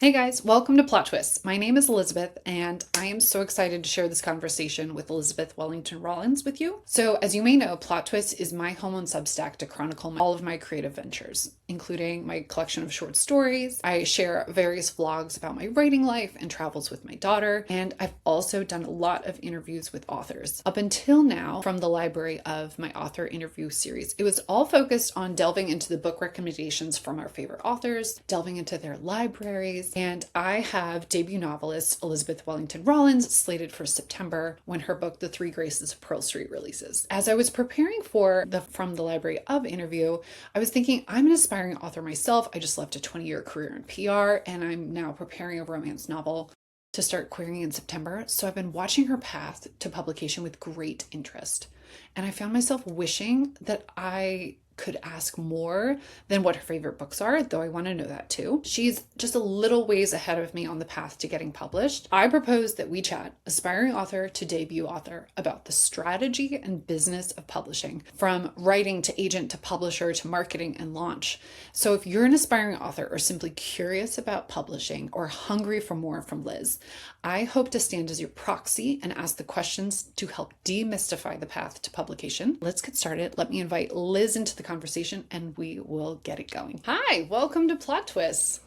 Hey guys, welcome to Plot Twists. My name is Elizabeth, and I am so excited to share this conversation with Elizabeth Wellington Rollins with you. So, as you may know, Plot Twists is my home on Substack to chronicle all of my creative ventures, including my collection of short stories. I share various vlogs about my writing life and travels with my daughter, and I've also done a lot of interviews with authors. Up until now, from the library of my author interview series, it was all focused on delving into the book recommendations from our favorite authors, delving into their libraries, and I have debut novelist Elizabeth Wellington Rollins slated for September when her book, The Three Graces of Pearl Street, releases. As I was preparing for the From the Library of interview, I was thinking I'm an aspiring author myself. I just left a 20-year career in PR, and I'm now preparing a romance novel to start querying in September. So I've been watching her path to publication with great interest. And I found myself wishing that I could ask more than what her favorite books are, though I want to know that too. She's just a little ways ahead of me on the path to getting published. I propose that we chat, aspiring author to debut author, about the strategy and business of publishing, from writing to agent to publisher to marketing and launch. So if you're an aspiring author or simply curious about publishing or hungry for more from Liz, I hope to stand as your proxy and ask the questions to help demystify the path to publication. Let's get started. Let me invite Liz into the conversation and we will get it going. Hi, welcome to Plot Twists.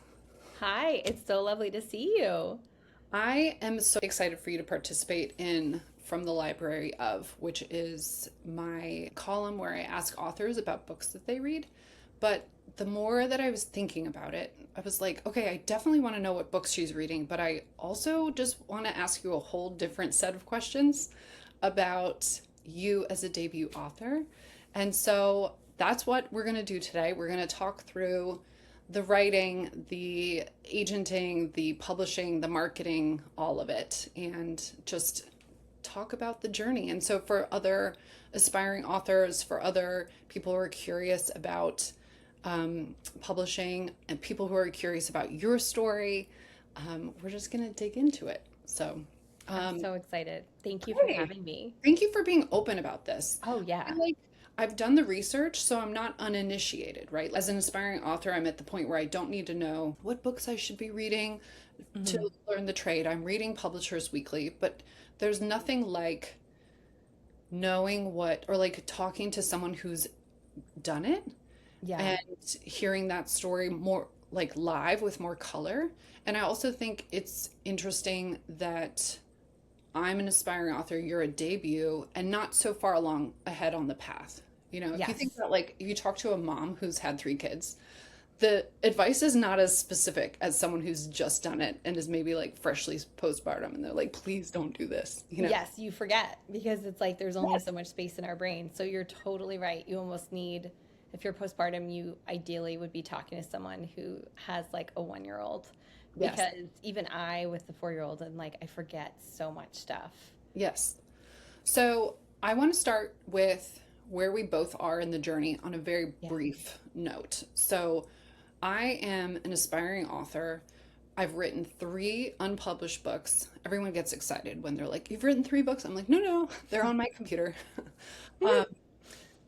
Hi, it's so lovely to see you. I am so excited for you to participate in From the Library of, which is my column where I ask authors about books that they read. But the more that I was thinking about it, I was like, okay, I definitely want to know what books she's reading, but I also just want to ask you a whole different set of questions about you as a debut author. And so that's what we're going to do today. We're going to talk through the writing, the agenting, the publishing, the marketing, all of it, and just talk about the journey. And so, for other aspiring authors, for other people who are curious about publishing, and people who are curious about your story, we're just going to dig into it. So, I'm um, so excited. Thank you for hey, having me. thank you for being open about this. Oh, I yeah. feel like I've done the research, so I'm not uninitiated, right? As an aspiring author, I'm at the point where I don't need to know what books I should be reading Hmm. to learn the trade. I'm reading Publishers Weekly, but there's nothing like knowing what, or like talking to someone who's done it Yeah. and hearing that story more like live with more color. And I also think it's interesting that I'm an aspiring author, you're a debut, and not so far along ahead on the path. You know, if you think Yes. about like, if you talk to a mom who's had three kids, the advice is not as specific as someone who's just done it and is maybe like freshly postpartum and they're like, please don't do this, you know? Yes, you forget because it's like there's only Yes. so much space in our brain. So you're totally right. You almost need, if you're postpartum, you ideally would be talking to someone who has like a 1 year old Yes. because even I, with the 4 year old, and like I forget so much stuff. Yes. So I want to start with where we both are in the journey on a very Yeah. brief note. So I am an aspiring author. I've written three unpublished books. Everyone gets excited when they're like, "You've written three books?" I'm like, "No, no, they're on my computer." Um,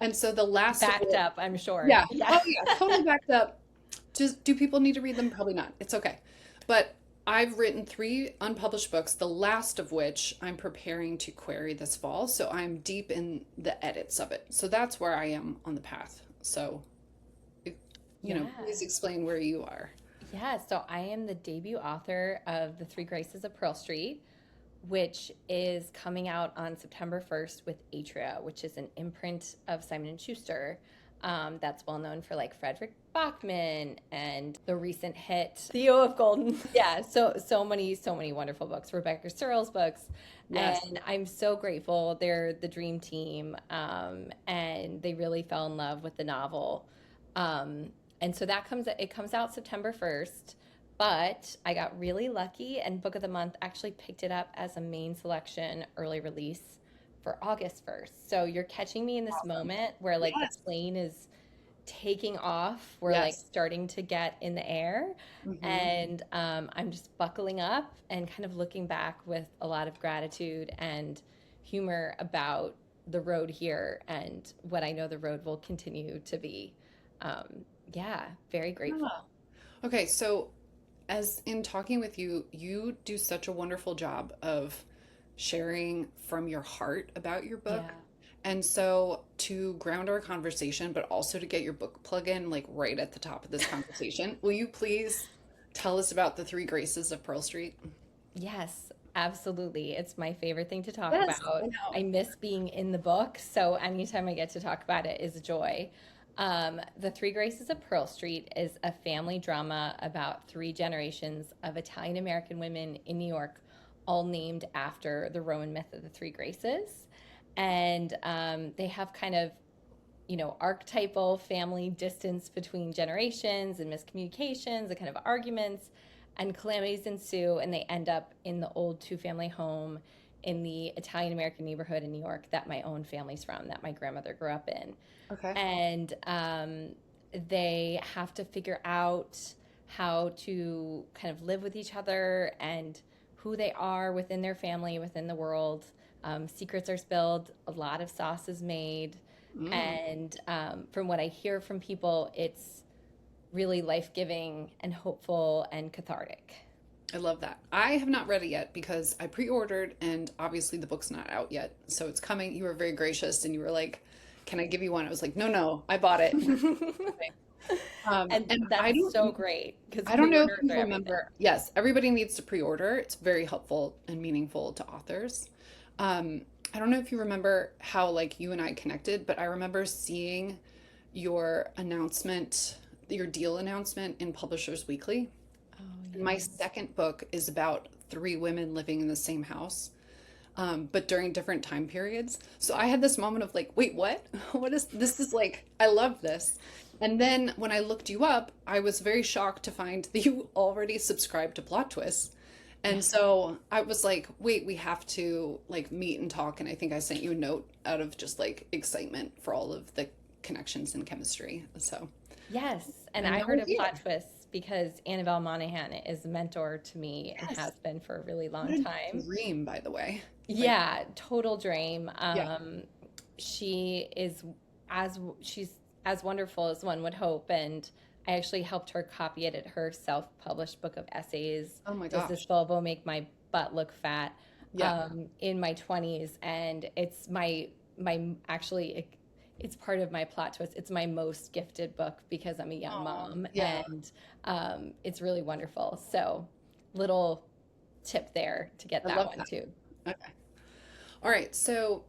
and so the last of Backed which, up, I'm sure. yeah, Yeah. oh yeah, totally backed up. Just do people need to read them? Probably not. It's okay. But I've written three unpublished books, the last of which I'm preparing to query this fall. So I'm deep in the edits of it. So that's where I am on the path. So, please Yeah. explain where you are. Yeah, so I am the debut author of The Three Graces of Pearl Street, which is coming out on September 1st with Atria, which is an imprint of Simon and Schuster. That's well known for like Frederick Bachman and the recent hit Theo of Golden. Yeah, so many wonderful books. Rebecca Searle's books, Yes. and I'm so grateful. They're the dream team, and they really fell in love with the novel. Um, and so it comes out September 1st. But I got really lucky, and Book of the Month actually picked it up as a main selection early release for August 1st. So you're catching me in this Awesome. moment where like the Yes. plane is taking off. We're like Yes. starting to get in the air. Hmm. And I'm just buckling up and kind of looking back with a lot of gratitude and humor about the road here and what I know the road will continue to be. Yeah, very Yeah. grateful. Okay, so as in talking with you, you do such a wonderful job of sharing from your heart about your book. Yeah. And so to ground our conversation, but also to get your book plug in like right at the top of this conversation, will you please tell us about the Three Graces of Pearl Street? Yes, absolutely. It's my favorite thing to talk Yes, I about. I know. miss being in the book, so anytime I get to talk about it is a joy. The Three Graces of Pearl Street is a family drama about three generations of Italian American women in New York, all named after the Roman myth of the Three Graces. And they have kind of, archetypal family distance between generations and miscommunications and kind of arguments, and calamities ensue, and they end up in the old two-family home in the Italian American neighborhood in New York that my own family's from, that my grandmother grew up in. Okay. And they have to figure out how to kind of live with each other and who they are within their family, within the world. Secrets are spilled, a lot of sauce is made, Mm, and from what I hear from people, it's really life giving and hopeful and cathartic. I love that. I have not read it yet because I pre-ordered and obviously the book's not out yet. So it's coming. You were very gracious and you were like, "Can I give you one?" I was like, "No, no, I bought it." And And that's so great because I don't know if pre-orders you are everything. remember. Yes, everybody needs to pre-order. It's very helpful and meaningful to authors. Um, I don't know if you remember how like you and I connected, but I remember seeing your announcement, your deal announcement in Publishers Weekly. Oh, And my yes. second book is about three women living in the same house, but during different time periods. So I had this moment of like, wait, what? What is this? Is like, I love this. And then when I looked you up, I was very shocked to find that you already subscribed to Plot Twists. Yeah. And so I was like, wait, we have to like meet and talk. And I think I sent you a note out of just like excitement for all of the connections and chemistry. So, Yes. And and I now heard we're of here. plot twists because Annabelle Monaghan is a mentor to me and Yes. has been for a really What long a time. dream, by the way. Like, Yeah, total dream. yeah. She is she's as wonderful as one would hope, and I actually helped her copy edit her self-published book of essays. Oh my Does this gosh. Volvo make my butt look fat? Yeah. In my 20s, and it's my actually it's part of my plot twist. It's my most gifted book because I'm a young Oh, mom, yeah. and it's really wonderful. So, little tip there to get I that love one that. too. Okay. All right. So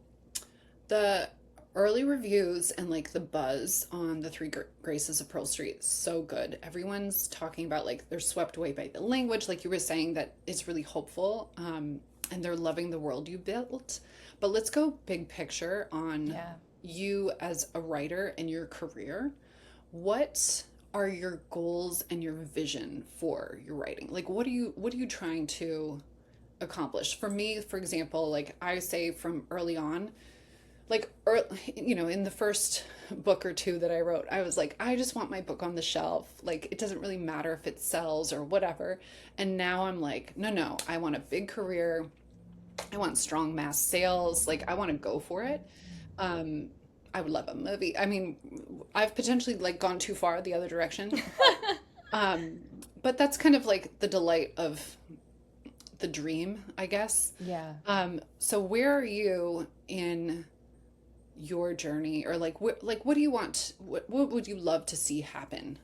the early reviews and like the buzz on the Graces of Pearl Street, so good. Everyone's talking about like they're swept away by the language, like you were saying, that it's really hopeful. And they're loving the world you built. But let's go big picture on Yeah. you as a writer and your career. What are your goals and your vision for your writing? Like what are you trying to accomplish? For me, for example, like I say from early on, like in the first book or two that I wrote, I was like, I just want my book on the shelf. Like it doesn't really matter if it sells or whatever. And now I'm like, no, no, I want a big career. I want strong mass sales. Like I want to go for it. Um, I would love a movie. I mean, I've potentially like gone too far the other direction, um, but that's kind of like the delight of the dream, I guess. Yeah. So where are you in your journey, or like what do you want? What would you love to see happen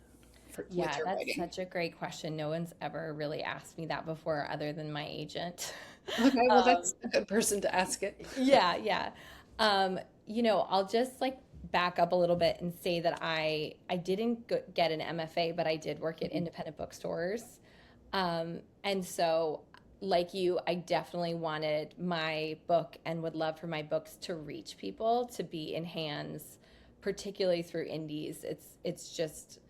with Yeah, your that's writing? such a great question. No one's ever really asked me that before other than my agent. Okay, well Um, that's a good person to ask it. yeah, yeah. Um, I'll just like back up a little bit and say that I didn't get an MFA, but I did work at Mhm. independent bookstores. And so, like you, I definitely wanted my book and would love for my books to reach people, to be in hands, particularly through indies. It's just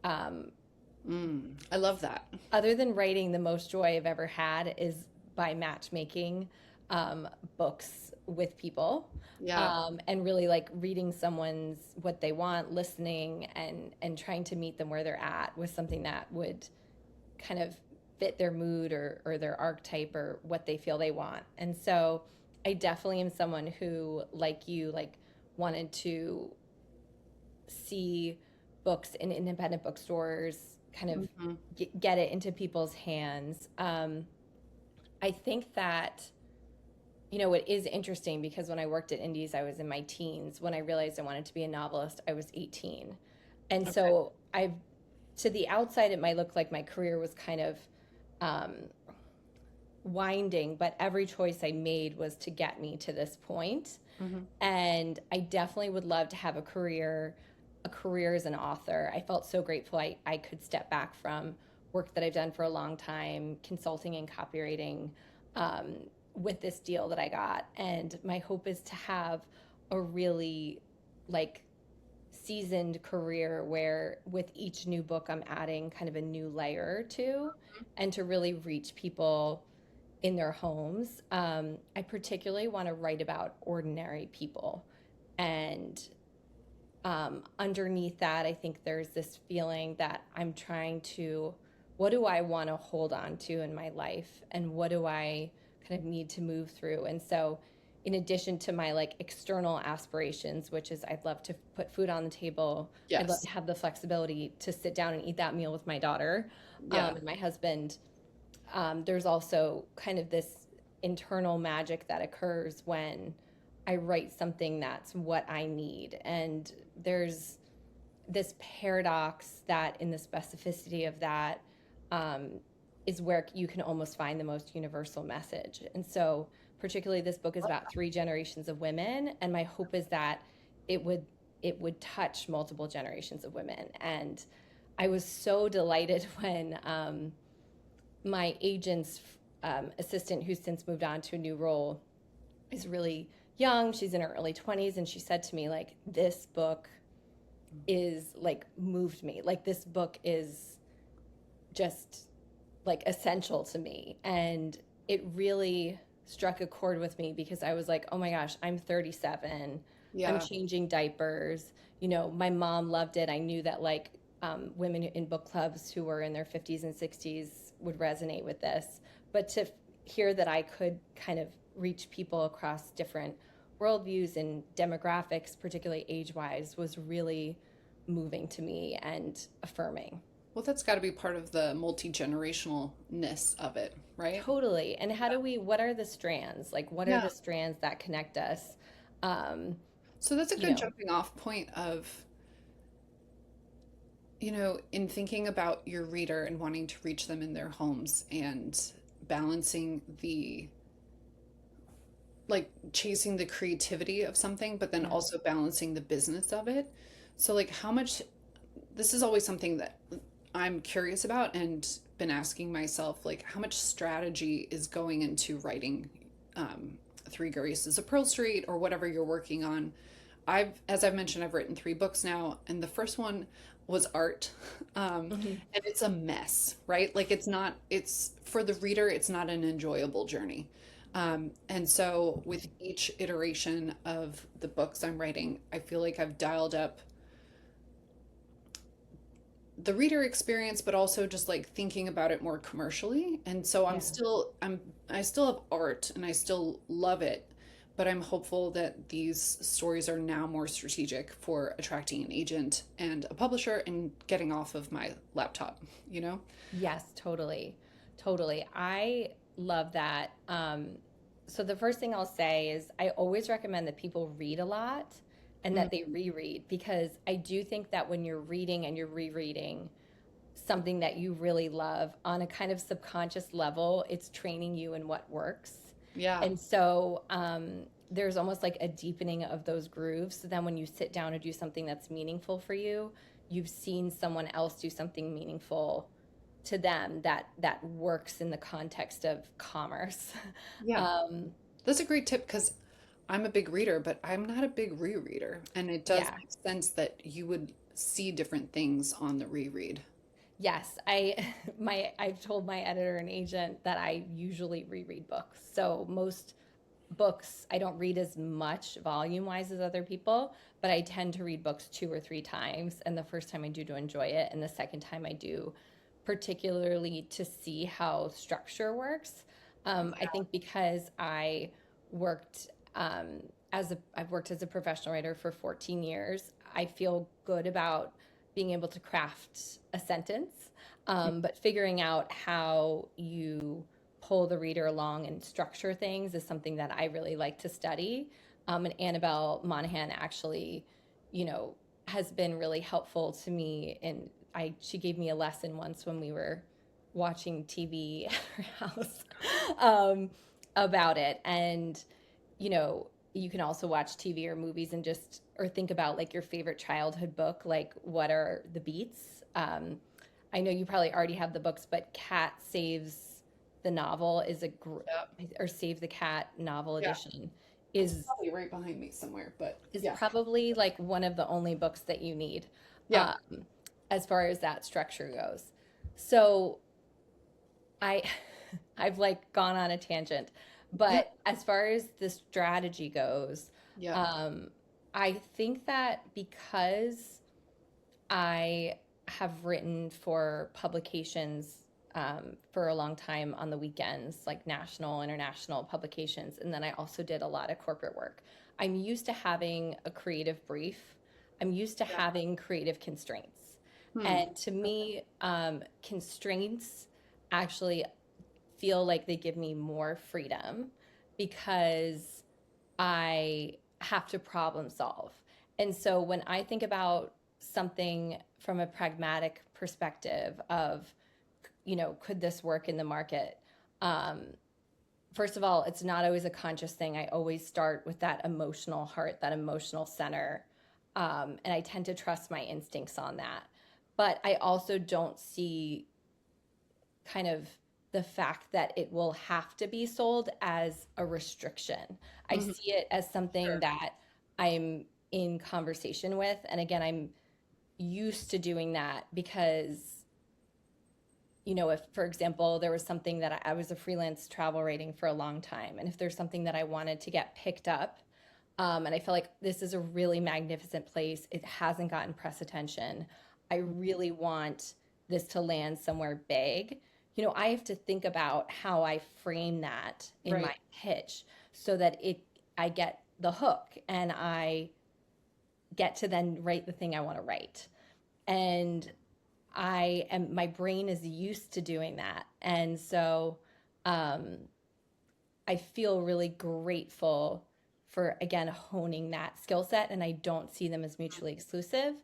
I love that. other than writing, the most joy I've ever had is by matchmaking um, books with people, Yeah, and really like reading someone's what they want, listening and trying to meet them where they're at with something that would kind of fit their mood or their archetype or what they feel they want. And so I definitely am someone who, like you, like wanted to see books in independent bookstores kind of Mhm. get it into people's hands. I think that, it is interesting because when I worked at Indies, I was in my teens. When I realized I wanted to be a novelist, I was 18. And Okay. so to the outside, it might look like my career was kind of um, winding, but every choice I made was to get me to this point. Mhm. And I definitely would love to have a career as an author. I felt so grateful I could step back from work that I've done for a long time, consulting and copywriting, um, with this deal that I got. And my hope is to have a really like seasoned career where with each new book I'm adding kind of a new layer to, and to really reach people in their homes. I particularly want to write about ordinary people. And underneath that, I think there's this feeling that I'm trying to, what do I want to hold on to in my life? And what do I kind of need to move through? And so, in addition to my like external aspirations, which is I'd love to put food on the table, I'd love Yes. to have the flexibility to sit down and eat that meal with my daughter, Yeah. and my husband. There's also kind of this internal magic that occurs when I write something that's what I need. And there's this paradox that in the specificity of that, um, is where you can almost find the most universal message. And so, particularly, this book is about three generations of women, and my hope is that it would it would touch multiple generations of women. And I was so delighted when my agent's assistant, who's since moved on to a new role, is really young. She's in her early 20s, and she said to me, like, this book is like moved me. Like, this book is just like essential to me. And it really struck a chord with me because I was like, oh my gosh, I'm 37. I'm Yeah. changing diapers. My mom loved it. I knew that like women in book clubs who were in their 50s and 60s would resonate with this. But to hear that I could kind of reach people across different worldviews and demographics, particularly age wise, was really moving to me and affirming. Well, that's got to be part of the multi-generationalness of it, right? Totally. And what are the strands? Like, what are Yeah. the strands that connect us? Um, So that's a you good know, jumping off point of, in thinking about your reader and wanting to reach them in their homes and balancing like chasing the creativity of something, but then yeah, also balancing the business of it. So, like, how much, this is always something that I'm curious about and been asking myself, like, how much strategy is going into writing um, Three Graces of Pearl Street or whatever you're working on. As I've mentioned, I've written three books now, and the first one was art, hmm, and it's a mess, right? Like it's not, it's for the reader, it's not an enjoyable journey. And so with each iteration of the books I'm writing, I feel like I've dialed up the reader experience, but also just like thinking about it more commercially. And so yeah, I still have art and I still love it, but I'm hopeful that these stories are now more strategic for attracting an agent and a publisher and getting off of my laptop, you know? yes, totally, totally. I love that. So the first thing I'll say is I always recommend that people read a lot and Mm, that they reread, because I do think that when you're reading and you're rereading something that you really love on a kind of subconscious level, it's training you in what works. yeah. And so there's almost like a deepening of those grooves. So then when you sit down and do something that's meaningful for you, you've seen someone else do something meaningful to them that works in the context of commerce. Yeah. um, That's a great tip because I'm a big reader, but I'm not a big rereader. And it does yeah. make sense that you would see different things on the reread. Yes, I've told my editor and agent that I usually reread books. So most books I don't read as much volume wise as other people, but I tend to read books two or three times. And the first time I do to enjoy it, and the second time I do particularly to see how structure works. I think because worked I've worked as a professional writer for 14 years. I feel good about being able to craft a sentence, but figuring out how you pull the reader along and structure things is something that I really like to study. And Annabelle Monahan actually, you know, has been really helpful to me. And she gave me a lesson once when we were watching TV at her house um, about it. And, you know, you can also watch TV or movies and just, or think about like your favorite childhood book, like what are the beats? I know you probably already have the books, but Cat Saves the Novel is Yeah. or Save the Cat novel Yeah. edition It's is probably right behind me somewhere, but is yeah. probably like one of the only books that you need Yeah. um, as far as that structure goes. So I I've like gone on a tangent, Yeah. but as far as the strategy goes, Yeah. um, I think that because I have written for publications for a long time on the weekends, like national, international publications, and then I also did a lot of corporate work. I'm used to having a creative brief. I'm used to Yeah. having creative constraints. Hmm. And to me, constraints actually feel like they give me more freedom because I have to problem solve. And so when I think about something from a pragmatic perspective of, could this work in the market? Um, First of all, it's not always a conscious thing. I always start with that emotional heart, that emotional center. And I tend to trust my instincts on that. But I also don't see kind of the fact that it will have to be sold as a restriction. I Hmm. see it as something Sure. that I'm in conversation with. And again, I'm used to doing that because, if, for example, there was something that I was a freelance travel rating for a long time, and if there's something that I wanted to get picked up, and I feel like this is a really magnificent place, it hasn't gotten press attention. I really want this to land somewhere big. I have to think about how I frame that in my Right. pitch so that I get the hook and I get to then write the thing I want to write. And my brain is used to doing that. And so um, I feel really grateful for, again, honing that skill set. And I don't see them as mutually exclusive.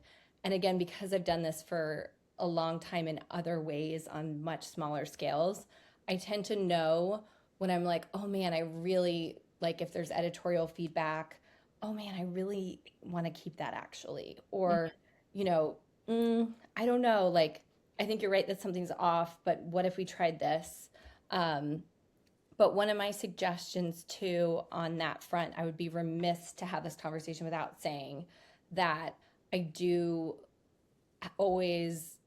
And again, because I've done this for a long time in other ways on much smaller scales, I tend to know when I'm like, oh man, I really like if there's editorial feedback, oh man, I really want to keep that actually. Mhm. Or, you know, I don't know, like, I think you're right that something's off, but what if we tried this? Um, but one of my suggestions too on that front, I would be remiss to have this conversation without saying that I do always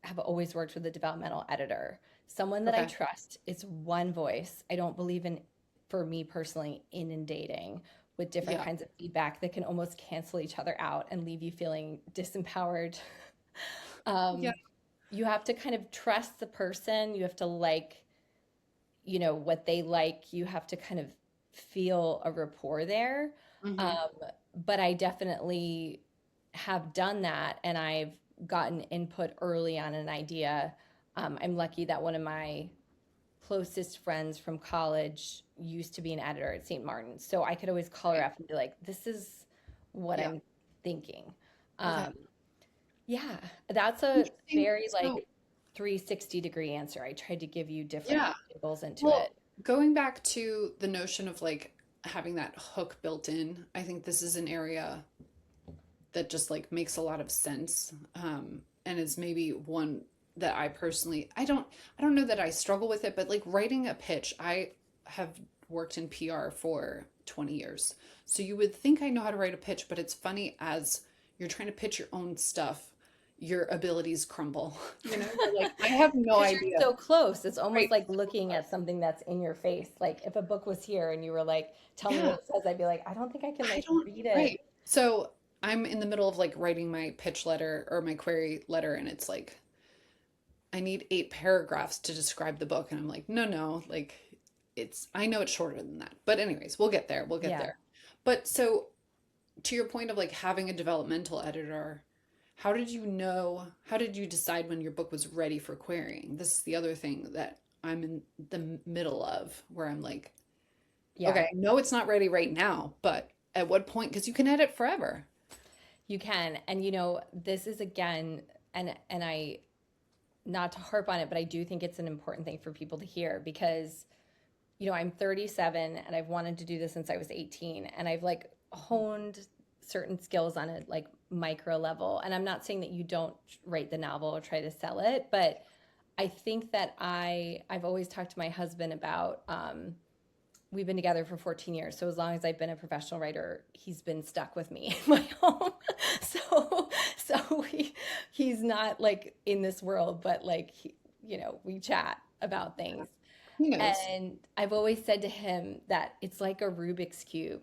worked with a developmental editor, someone that I Okay. trust. It's one voice. I don't believe in, for me personally, inundating with different Yeah. kinds of feedback that can almost cancel each other out and leave you feeling disempowered. Yeah. um, you have to kind of trust the person. You have to like, what they like. You have to kind of feel a rapport there. Hmm. Um, but I definitely have done that, and I've gotten input early on an idea. I'm lucky that one of my closest friends from college used to be an editor at St. Martin's, so I could always call her Right. up and be like, "This is what Yeah. I'm thinking." Okay. Um, yeah, that's a Interesting. very So, like 360-degree answer. I tried to give you different yeah. angles into Well, it. going back to the notion of like having that hook built in, I think this is an area that just like makes a lot of sense. And is maybe one that I don't know that I struggle with it, but like writing a pitch, I have worked in PR for 20 years. So you would think I know how to write a pitch, but it's funny as you're trying to pitch your own stuff, your abilities crumble. You're like, I have no Because you're idea. so close. It's Right. almost like looking at something that's in your face. Like if a book was here and you were like, tell me what Yeah. it says, I'd be like, I don't think I can I like don't, read it. right. So I'm in the middle of like writing my pitch letter or my query letter, and it's like, I need 8 paragraphs to describe the book. And I'm like, no, no, like I know it's shorter than that. But, anyways, we'll get there. We'll get Yeah. there. But so to your point of like having a developmental editor, how did you decide when your book was ready for querying? This is the other thing that I'm in the middle of where I'm like, okay, Yeah, I know it's not ready right now, but at what point? Because you can edit forever. you can. And this is again, and I, not to harp on it, but I do think it's an important thing for people to hear because I'm 37 and I've wanted to do this since I was 18 and I've like honed certain skills on a like micro level. And I'm not saying that you don't write the novel or try to sell it, but I think that I've always talked to my husband about we've been together for 14 years. So as long as I've been a professional writer, he's been stuck with me in my home. So he's not like in this world, but like we chat about things. He knows. And I've always said to him that it's like a Rubik's Cube.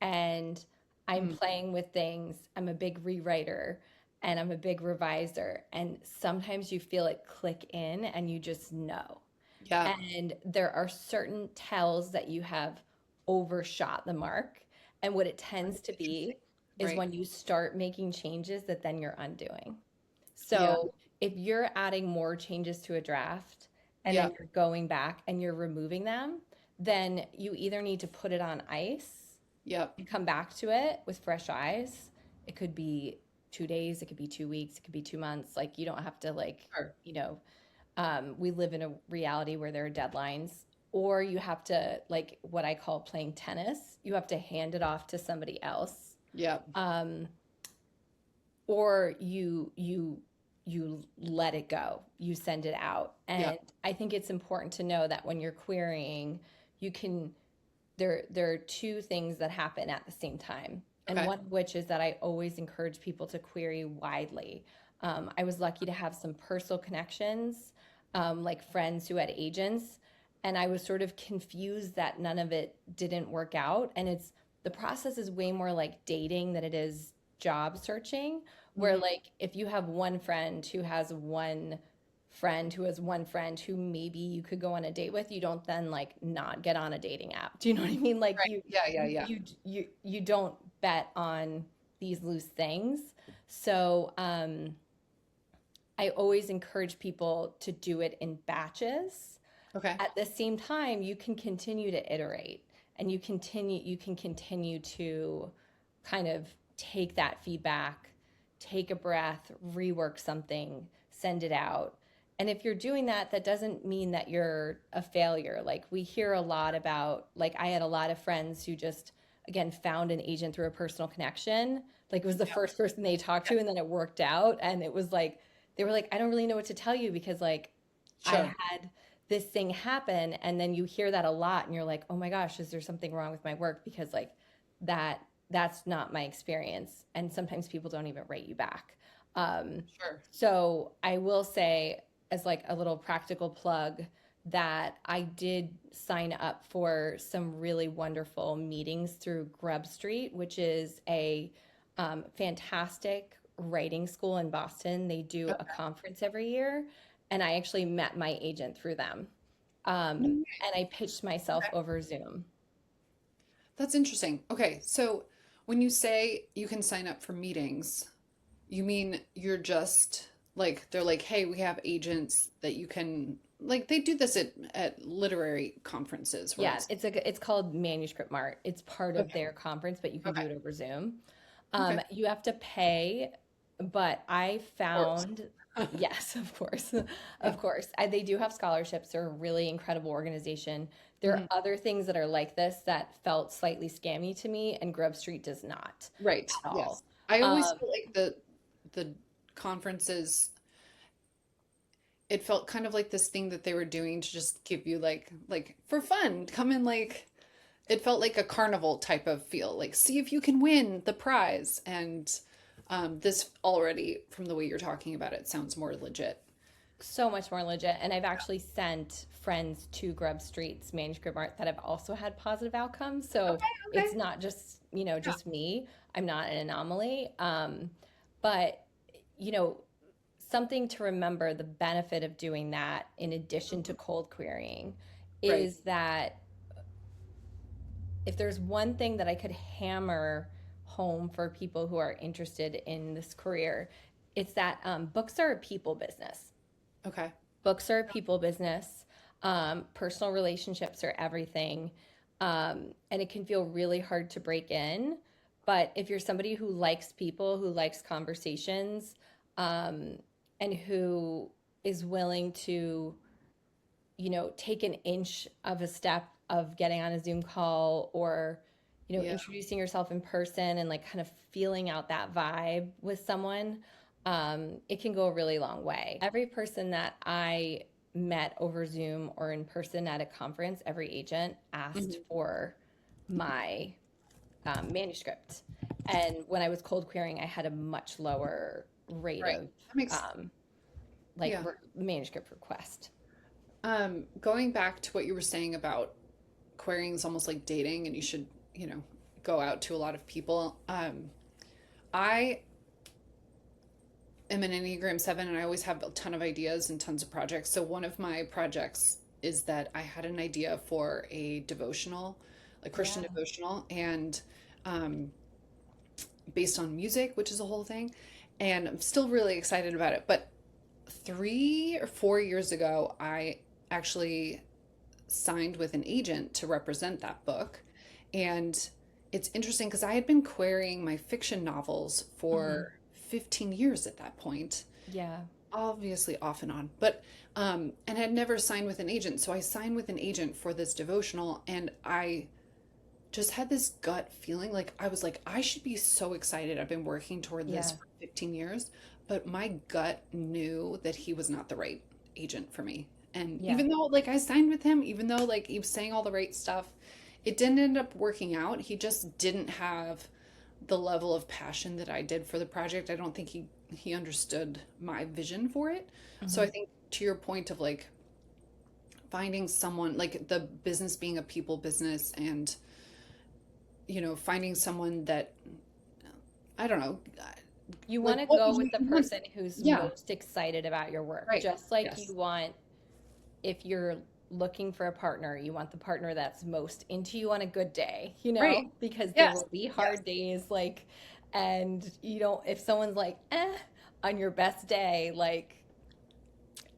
And I'm Mm, playing with things. I'm a big rewriter and I'm a big reviser. And sometimes you feel it click in and you just know. yeah, And there are certain tells that you have overshot the mark. And what it tends to interesting. be is Right. when you start making changes that then you're undoing. Yeah, So if you're adding more changes to a draft and yeah, then you're going back and you're removing them, then you either need to put it on ice yeah. and come back to it with fresh eyes. It could be 2 days, it could be 2 weeks, it could be 2 months. Like you don't have to like, Sure. you know, we live in a reality where there are deadlines, or you have to like what I call playing tennis. You have to hand it off to somebody else, Yeah. um, or you let it go. You send it out, Yeah. and I think it's important to know that when you're querying, you can there are two things that happen at the same time. And Okay. one of which is that I always encourage people to query widely. I was lucky to have some personal connections, like friends who had agents, and I was sort of confused that none of it didn't work out. And the process is way more like dating than it is job searching, where Mhm. like if you have one friend who has one friend who has one friend who maybe you could go on a date with, you don't then like not get on a dating app. Do you know what I mean? Like Right. Yeah, yeah, yeah. you don't bet on these loose things. So I always encourage people to do it in batches. Okay. At the same time, you can continue to iterate and you can continue to kind of take that feedback, take a breath, rework something, send it out. And if you're doing that, that doesn't mean that you're a failure. Like we hear a lot about, like I had a lot of friends who just, again, found an agent through a personal connection. Like it was the Yeah. first person they talked to, and then it worked out. And it was like, they were like, I don't really know what to tell you because like I Sure. had this thing happen. And then you hear that a lot and you're like, oh my gosh, is there something wrong with my work? Because like that's not my experience. And sometimes people don't even rate you back. Um, Sure. so I will say, as like a little practical plug, that I did sign up for some really wonderful meetings through Grub Street, which is a fantastic writing school in Boston. They do a Okay. conference every year, and I actually met my agent through them. No And I pitched myself way. over Zoom. That's interesting. Okay, so when you say you can sign up for meetings, you mean you're just like they're like, hey, we have agents that you can like they do this at literary conferences where Yeah, it's it's called Manuscript Mart. It's part of okay, their conference, but you can do okay, it over Zoom. okay, You have to pay, but I of course. found, yes, of course, of course. They do have scholarships. They're a really incredible organization. There are Mhm. other things that are like this that felt slightly scammy to me, and Grub Street does not Right. at all. Yes. I always Um, feel like the conferences it felt kind of like this thing that they were doing to just give you like for fun, come in like it felt like a carnival type of feel, like see if you can win the prize. And this already, from the way you're talking about it, sounds more legit. so much more legit. And I've actually sent friends to Grub Street's manuscript art that have also had positive outcomes. So Okay, it's okay. not just, Yeah. just me. I'm not an anomaly. But, you know, something to remember the benefit of doing that in addition to cold querying Right. is that if there's one thing that I could hammer home for people who are interested in this career It's that books are a people business. Okay. Books are a people business. Personal relationships are everything. And it can feel really hard to break in. But if you're somebody who likes people, who likes conversations, um, and who is willing to, take an inch of a step of getting on a Zoom call or, Yeah. introducing yourself in person and like kind of feeling out that vibe with someone, it can go a really long way. Every person that I met over Zoom or in person at a conference, every agent asked Mhm. for my manuscript. And when I was cold querying, I had a much lower rate Right. of That makes, um, yeah. manuscript request. Going back to what you were saying about querying is almost like dating and you should, you know, go out to a lot of people. I am an Enneagram 7 and I always have a ton of ideas and tons of projects. So one of my projects is that I had an idea for a devotional, a Christian Yeah. devotional, and um, based on music, which is a whole thing. And I'm still really excited about it. But 3 or 4 years ago, I actually signed with an agent to represent that book. And it's interesting because I had been querying my fiction novels Hmm. for 15 years at that point, Yeah. obviously off and on, but and had never signed with an agent. So I signed with an agent for this devotional, and I just had this gut feeling like I was like, I should be so excited. I've been working toward this Yeah. for 15 years, but my gut knew that he was not the right agent for me. And Yeah. even though like I signed with him, even though like he was saying all the right stuff, it didn't end up working out. He just didn't have the level of passion that I did for the project. I don't think he understood my vision for it. So Hmm. I think to your point of like finding someone like the business being a people business and finding someone that I don't know, You like want to what go you with the want. person who's Yeah, most excited about your work, right. just like you Yes. want, if you're looking for a partner, you want the partner that's most into you on a good day, Right. because there Yes. will be Yes. hard days, like, and you don't, if someone's like, on your best day, like,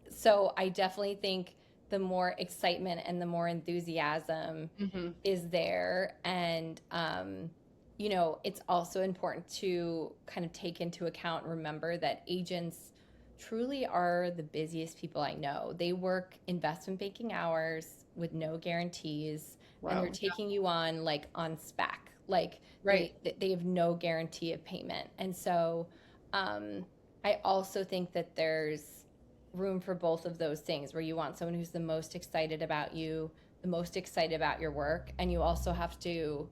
so I definitely think the more excitement and the more enthusiasm Hmm. is there. And, it's also important to kind of take into account and remember that agents truly are the busiest people I know. They work investment banking hours with no guarantees, and they're Wow. Yeah. taking you on like on spec. Like Right. they have no guarantee of payment. And so I also think that there's room for both of those things where you want someone who's the most excited about you, the most excited about your work, and you also have to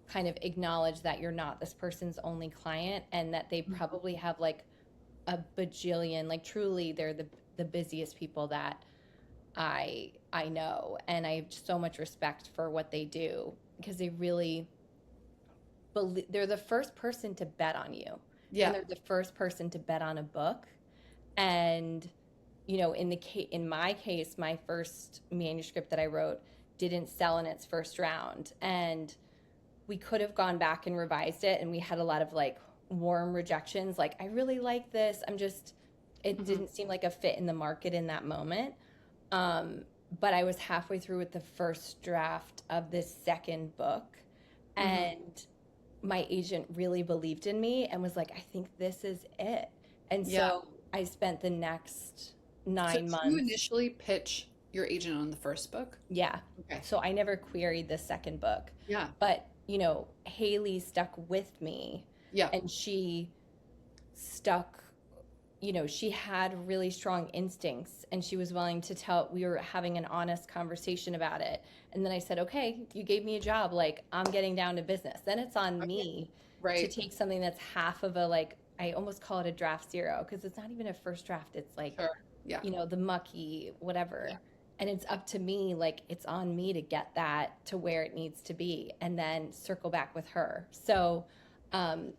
kind of acknowledge that you're not this person's only client and that they Mhm. probably have like a bajillion, like truly they're the busiest people that I know, and I have so much respect for what they do because they really believe they're the first person to bet on you, and Yeah. they're the first person to bet on a book. And in my case, my first manuscript that I wrote didn't sell in its first round, and we could have gone back and revised it, and we had a lot of like warm rejections, like I really like this, it Hmm. didn't seem like a fit in the market in that moment. um, but I was halfway through with the first draft of this second book, Hmm. and my agent really believed in me and was like, I think this is it. And Yeah. so I spent the next So nine did you months initially pitch your agent on the first book? Yeah. Okay. So I never queried the second book. Yeah. But, Haley stuck with me, Yeah. and she stuck, she had really strong instincts, and she was willing to tell, we were having an honest conversation about it. And then I said, okay, you gave me a job. Like, I'm getting down to business. Then it's on Okay. me to Right. take something that's half of a, like, I almost call it a draft zero because it's not even a first draft. It's like, Sure. Yeah. the mucky, Yeah. whatever. And it's up to me, like, it's on me to get that to where it needs to be and then circle back with her. So, um,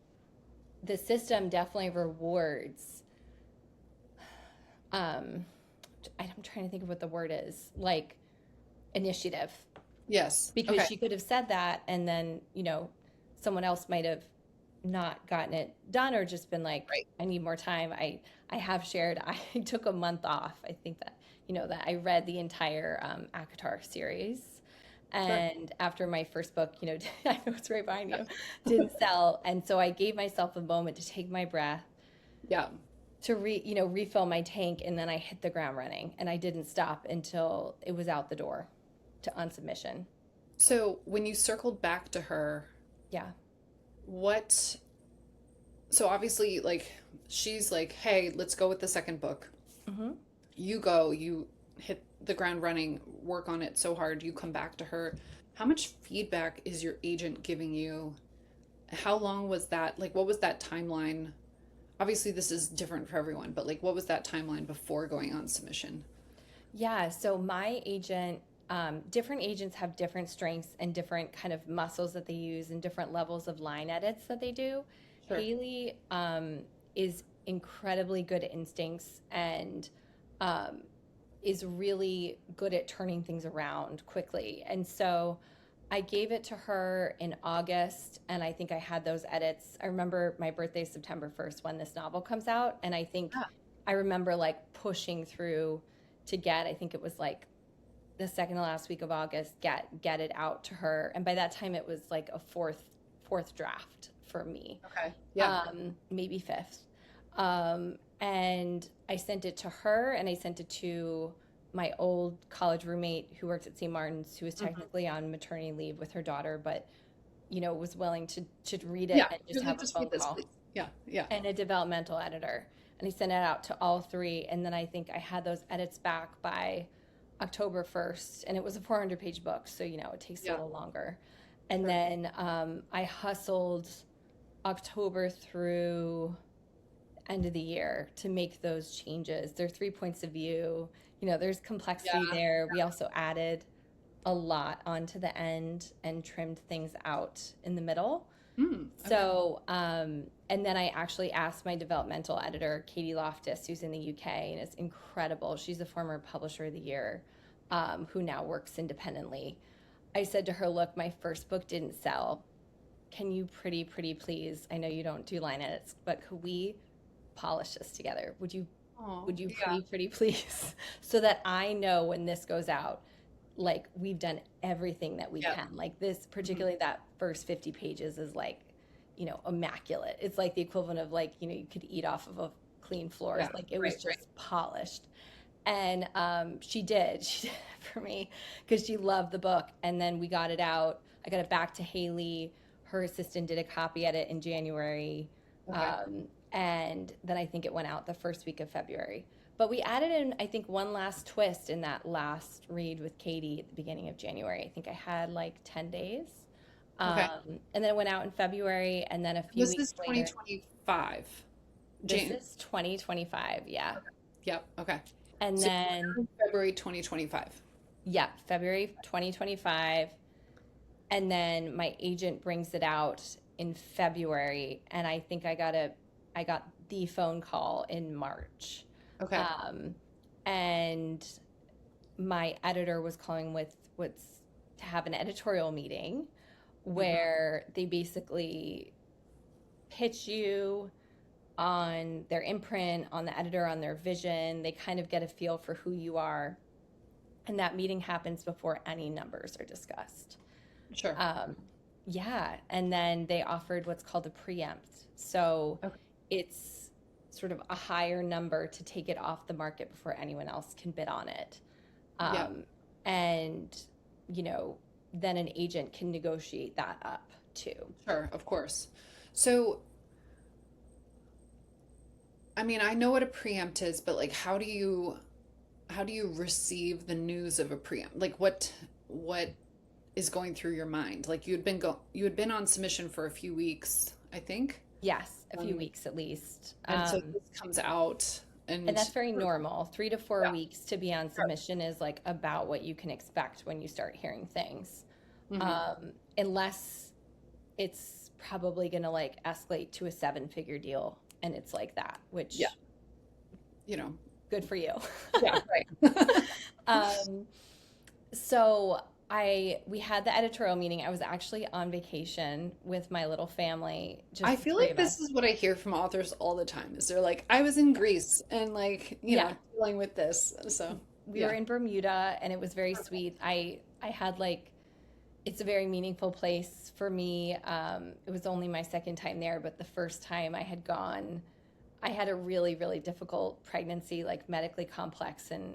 the system definitely rewards, um, I'm trying to think of what the word is, like initiative, Yes. because Okay. she could have said that and then, someone else might have not gotten it done or just been like, Right. I need more time. I have shared, I took a month off. I think that, that I read the entire ACOTAR series. Sure. And after my first book, I know it's right behind you, didn't sell. And so I gave myself a moment to take my breath, Yeah. to refill my tank, and then I hit the ground running. And I didn't stop until it was out the door to on submission. So when you circled back to her, Yeah. what, so obviously, like, she's like, hey, let's go with the second book. Hmm. You go, you hit the ground running, work on it so hard, you come back to her. How much feedback is your agent giving you? How long was that? Like, what was that timeline? Obviously, this is different for everyone, but like, what was that timeline before going on submission? Yeah, so my agent, different agents have different strengths and different kind of muscles that they use and different levels of line edits that they do. Sure. Haley is incredibly good at instincts and um, is really good at turning things around quickly. And so I gave it to her in August, and I think I had those edits. I remember my birthday is September 1st when this novel comes out, and I think Yeah. I remember like pushing through to get, I think it was like the second to last week of August, get it out to her. And by that time it was like a fourth draft for me. Okay. Yeah. Maybe fifth. And I sent it to her, and I sent it to my old college roommate who works at St. Martin's, who was Mhm. technically on maternity leave with her daughter, but was willing to read it Yeah. and just You're like, have a just read phone this, call, please. Yeah. Yeah. and a developmental editor. And he sent it out to all three. And then I think I had those edits back by October 1st. And it was a 400-page book. So, it takes a Yeah. little longer. And Sure. then I hustled October through end of the year to make those changes. There are 3 points of view. There's complexity Yeah. there. We also added a lot onto the end and trimmed things out in the middle. Okay. So, and then I actually asked my developmental editor, Katie Loftus, who's in the UK and is incredible. She's a former Publisher of the Year, who now works independently. I said to her, look, my first book didn't sell. Can you pretty please? I know you don't do line edits, but could we polish this together? Oh, Would you yeah. pretty please? So that I know when this goes out, like we've done everything that we Yeah. can. Like this, Mhm. particularly that first 50 pages is like, immaculate. It's like the equivalent of like, you could eat off of a clean floor. Yeah. Like it was Right. Right. just polished. And she did. She did it for me because she loved the book. And then we got it out. I got it back to Haley. Her assistant did a copy edit in January. Okay. And then I think it went out the first week of February. But we added in, I think, one last twist in that last read with Katie at the beginning of January. I think I had like 10 days. Okay. And then it went out in February, and then a few This weeks is later, 2025. this is 2025, yeah. Yep. Okay. And So then, February 2025. yeah, February 2025. And then my agent brings it out in February, and I think I got the phone call in March. Okay. Um, and my editor was calling with what's to have an editorial meeting Hmm. where they basically pitch you on their imprint, on the editor, on their vision. They kind of get a feel for who you are. And that meeting happens before any numbers are discussed. Sure. Um, yeah. And then they offered what's called a preempt. So Okay. it's sort of a higher number to take it off the market before anyone else can bid on it. Yeah. And, you know, then an agent can negotiate that up too. Sure. Of course. So, I mean, I know what a preempt is, but like, how do you receive the news of a preempt? Like, what is going through your mind? Like, you had been on submission for a few weeks, I think. Yes, a few Um, weeks at least. and so this comes out And and that's very normal. 3 to 4 yeah. weeks to be on Sure. submission is like about what you can expect when you start hearing things. Hmm. Unless it's probably going to like escalate to a 7-figure deal and it's like that, Yeah. which You know. good for you. Yeah. Right. Um, so We had the editorial meeting. I was actually on vacation with my little family, I just the feel three like of us. this is what I hear from authors all the time is they're like, I was in Greece and like, Yeah, dealing with this. So, we were yeah. in Bermuda and it was very sweet. I had like it's a very meaningful place for me. It was only my second time there, but the first time I had gone, I had a really, really difficult pregnancy, like medically complex and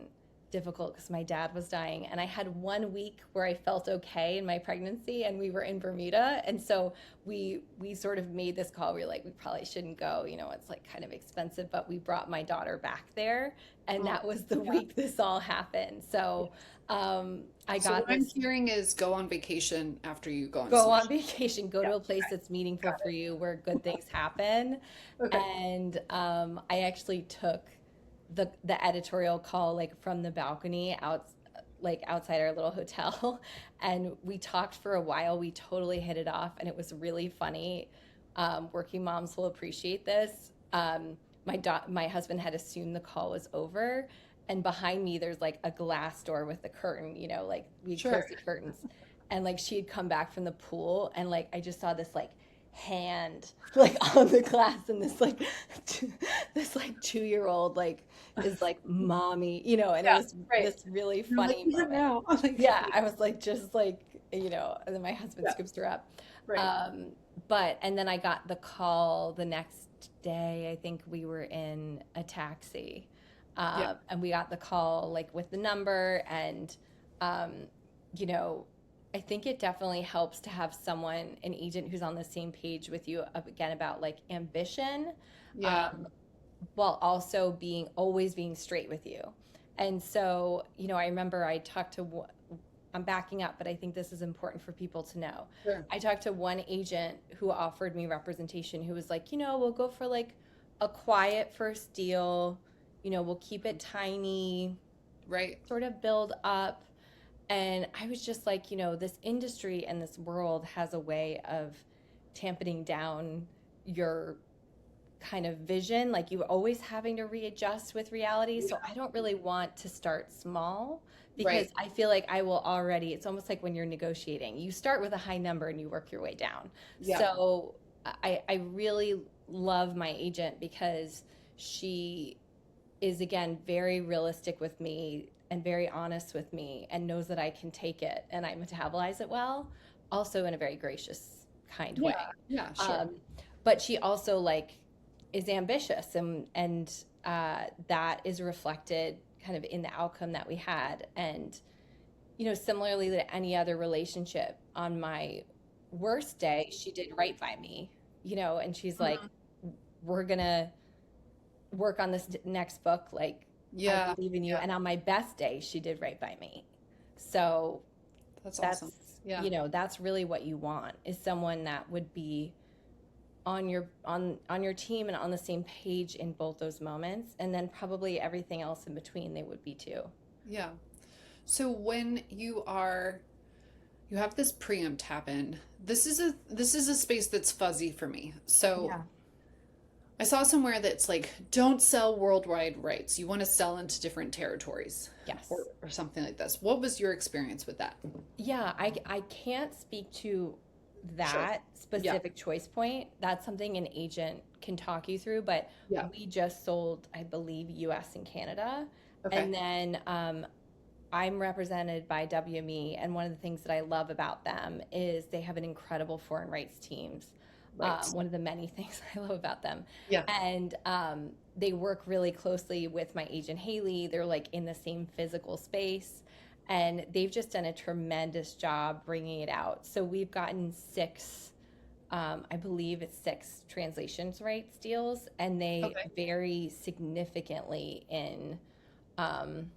difficult because my dad was dying. And I had 1 week where I felt okay in my pregnancy, and we were in Bermuda. And so we sort of made this call. We were like, we probably shouldn't go. It's like kind of expensive, but we brought my daughter back there, and Oh, that was the yeah. week this all happened. So I So what got I'm this hearing is go on vacation after you go on go some. on vacation, go Yeah. to a place that's meaningful for you where good things happen. Okay. And I actually took the editorial call like from the balcony out like outside our little hotel and we talked for a while. We totally hit it off and it was really funny. Working moms will appreciate this. My husband had assumed the call was over, and behind me there's like a glass door with a curtain, like we Sure. closed the curtains, and like she had come back from the pool and like I just saw this like hand like on the glass, and this like 2-year-old like is like mommy, and it Yeah, was right. this really You're like, funny even moment. now. I'm like, Yeah, I was like just like, and then my husband yeah, scoops her up. right. And then I got the call the next day. I think we were in a taxi, Yeah. and we got the call like with the number, and um, you know, I think it definitely helps to have someone, an agent who's on the same page with you again about like ambition, Yeah. um, while also always being straight with you. And so, I remember I talked to I'm backing up, but I think this is important for people to know. Sure. I talked to one agent who offered me representation who was like, we'll go for like a quiet first deal, we'll keep it tiny, Right. sort of build up. And I was just like, this industry and this world has a way of tamping down your kind of vision, like you always having to readjust with reality. So Yeah. I don't really want to start small because Right. I feel like I will already, it's almost like when you're negotiating, you start with a high number and you work your way down. Yeah. So I really love my agent because she is, again, very realistic with me and very honest with me and knows that I can take it and I metabolize it well, also in a very gracious, kind Yeah. way. Yeah. Sure. Um, but she also like is ambitious, and that is reflected kind of in the outcome that we had. And similarly to any other relationship, on my worst day she did right by me, and she's like, Mhm. we're gonna work on this next book, like I Yeah. believe in you. Yeah. And on my best day she did right by me. So That's that's awesome. Yeah. that's really what you want, is someone that would be on your team and on the same page in both those moments, and then probably everything else in between they would be too. Yeah. So when you have this preempt happen, this is a space that's fuzzy for me. So Yeah. I saw somewhere that's like, don't sell worldwide rights. You want to sell into different territories Yes. or something like this. What was your experience with that? Yeah, I can't speak to Sure. that Yeah. specific choice point. That's something an agent can talk you through, but Yeah. we just sold, I believe, US and Canada. Okay. And then I'm represented by WME, and one of the things that I love about them is they have an incredible foreign rights teams. Right. One of the many things I love about them. Yeah. And they work really closely with my agent Haley. They're like in the same physical space, and they've just done a tremendous job bringing it out. So we've gotten I believe it's 6 translations rights deals, and they Okay. vary significantly in um,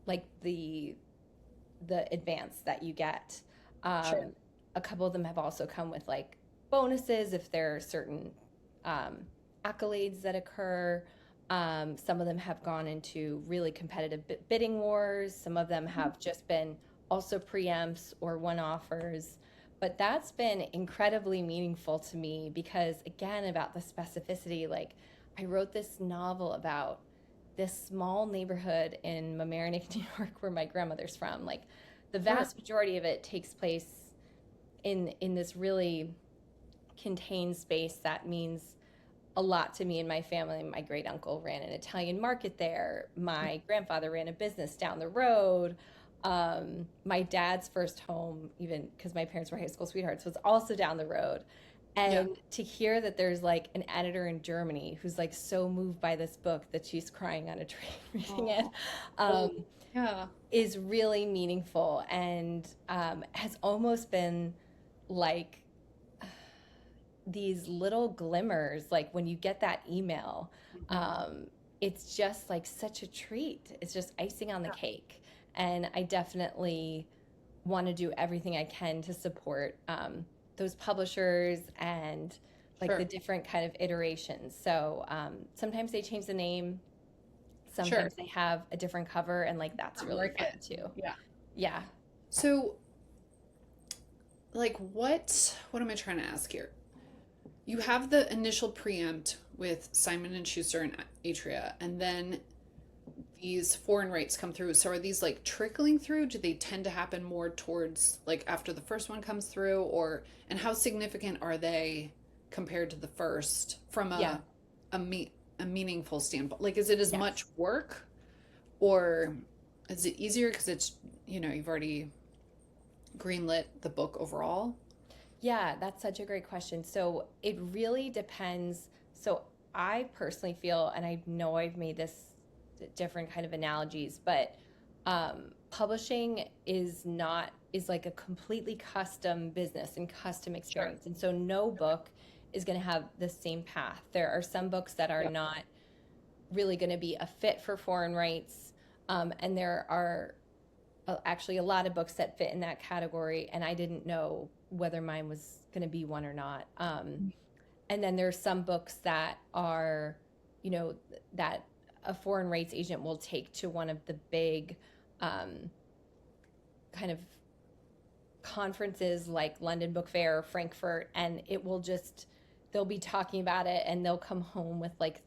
like the advance that you get. Sure. A couple of them have also come with like bonuses if there are certain um, accolades that occur. Some of them have gone into really competitive bidding wars. Some of them have just been also preempts or one offers. But that's been incredibly meaningful to me because, again, about the specificity, like I wrote this novel about this small neighborhood in Mamaroneck, New York, where my grandmother's from. Like the Sure. vast majority of it takes place in this really contained space that means a lot to me and my family. My great uncle ran an Italian market there. My grandfather ran a business down the road. My dad's first home, even because my parents were high school sweethearts, was also down the road. Yeah. And to hear that there's like an editor in Germany who's like so moved by this book that she's crying on a train reading it, Oh, oh, um, yeah. is really meaningful and has almost been like these little glimmers, like when you get that email, Mhm. um, it's just like such a treat. It's just icing on the Yeah. cake. And I definitely want to do everything I can to support those publishers and like the Sure. different kind of iterations. So sometimes they change the name, Sure. sometimes they have a different cover, and like that's really fun Market. too. Yeah. Yeah. So, like, what am I trying to ask here? You have the initial preempt with Simon and Schuster and Atria, and then these foreign rights come through. So are these like trickling through? Do they tend to happen more towards like after the first one comes through, or and how significant are they compared to the first from Yeah. a meaningful standpoint? Like, is it as Yes. much work, or is it easier because it's you've already greenlit the book overall? Yeah, that's such a great question. So it really depends. So I personally feel, and I know I've made this different kind of analogies, but publishing is like a completely custom business and custom Sure. experience. And so no book is going to have the same path. There are some books that are Yeah. not really going to be a fit for foreign rights, and there are actually a lot of books that fit in that category, and I didn't know whether mine was going to be one or not. And then there's some books that are, you know, that a foreign rights agent will take to one of the big um, kind of conferences like London Book Fair, Frankfurt, and it will just, they'll be talking about it and they'll come home with like,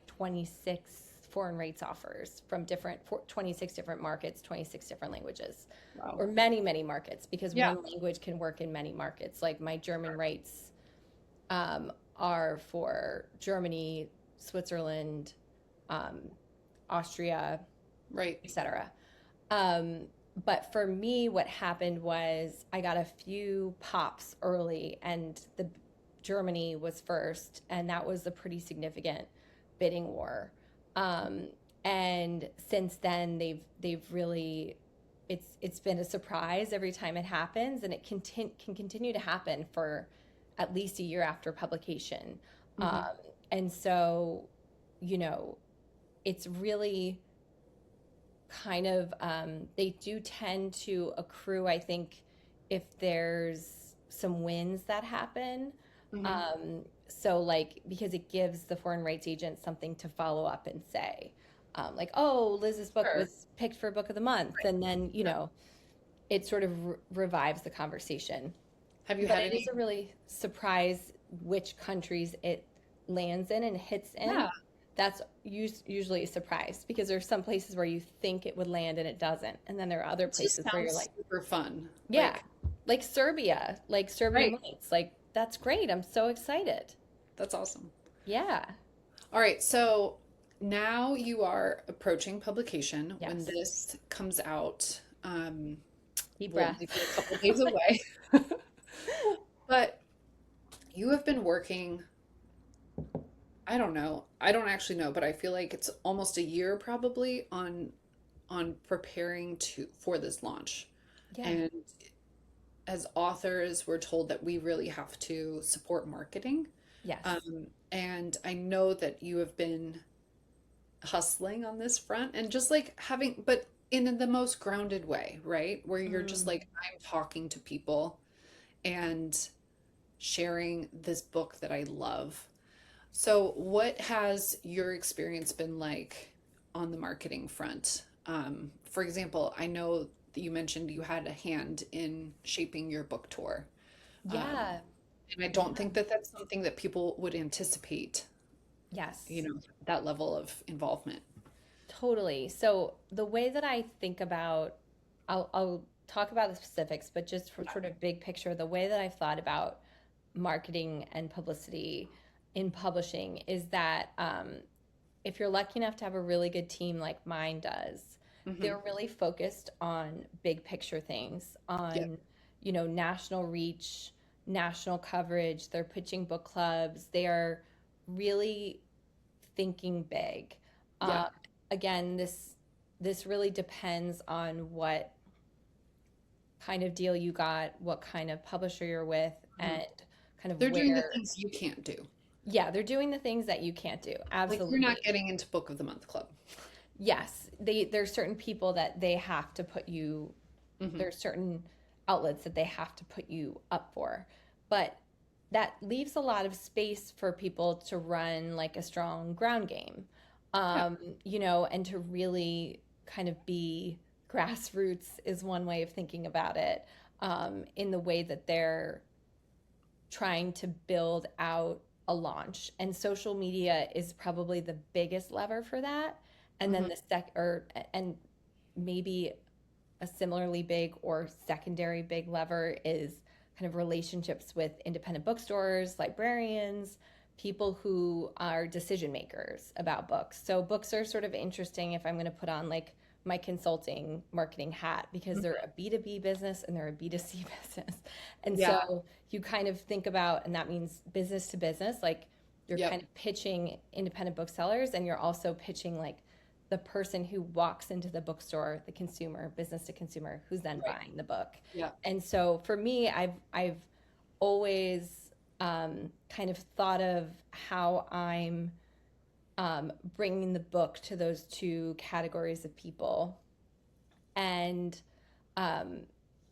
26 foreign rates offers from 26 different markets, 26 different languages, Wow. or many, many markets, because Yeah. one language can work in many markets. Like my German rates are for Germany, Switzerland, um, Austria, Right. etc. Um, but for me, what happened was I got a few pops early, and the Germany was first, and that was a pretty significant bidding war. Um, and since then, they've really it's been a surprise every time it happens, and it can continue to happen for at least a year after publication. Hmm. Um, and so, you know, it's really kind of they do tend to accrue, I think, if there's some wins that happen. Hmm. So like because it gives the foreign rights agent something to follow up and say, like, oh, Liz's book Sure. was picked for book of the month, and then Yeah. it sort of revives the conversation. Have you But had it is any? a really surprise which countries it lands in and hits in. Yeah. That's usually a surprise because there's some places where you think it would land and it doesn't. And then there are other It just places where you're sounds like, super fun. yeah, Like, like Serbia, like Serbian right. lights. Like, that's great. I'm so excited. That's awesome. Yeah. All right. So now you are approaching publication. When Yes. this comes out, Deep will breath. only be a couple days away. But you have been working, I don't know. I don't actually know, but I feel like it's almost a year probably on preparing to for this launch. Yeah. And as authors, we're told that we really have to support marketing. Yes. And I know that you have been hustling on this front and just like having, but in the most grounded way, right? Where you're just Mm. like, I'm talking to people and sharing this book that I love. So, what has your experience been like on the marketing front? For example, I know that you mentioned you had a hand in shaping your book tour. Um, Yeah. and I don't Yeah. think that that's something that people would anticipate, Yes. that level of involvement. Totally. So the way that I think about I'll talk about the specifics, but just for sort of big picture, the way that I've thought about marketing and publicity in publishing is that if you're lucky enough to have a really good team like mine does, Hmm. they're really focused on big picture things, Yeah. on, national reach, national coverage. They're pitching book clubs. They are really thinking big. Yeah. Uh, Again, this really depends on what kind of deal you got, what kind of publisher you're with, Hmm. and kind of They're doing the where. things you can't do. Yeah, they're doing the things that you can't do. Like you're not Absolutely. getting into Book of the Month Club. Yes, there's certain people that they have to put you, Hmm. there's certain outlets that they have to put you up for. But that leaves a lot of space for people to run like a strong ground game. Yeah. And to really kind of be grassroots is one way of thinking about it, in the way that they're trying to build out a launch. And social media is probably the biggest lever for that. And then Hmm. the and maybe a similarly big or secondary big lever is kind of relationships with independent bookstores, librarians, people who are decision makers about books. So books are sort of interesting if I'm going to put on like my consulting marketing hat because they're a B2B business and they're a B2C business. And Yeah. so you kind of think about, and that means business to business, like you're Yep. kind of pitching independent booksellers and you're also pitching like the person who walks into the bookstore, the consumer, business to consumer, who's then Right. buying the book. Yeah. And so for me, I've always kind of thought of how I'm bringing the book to those two categories of people. And um,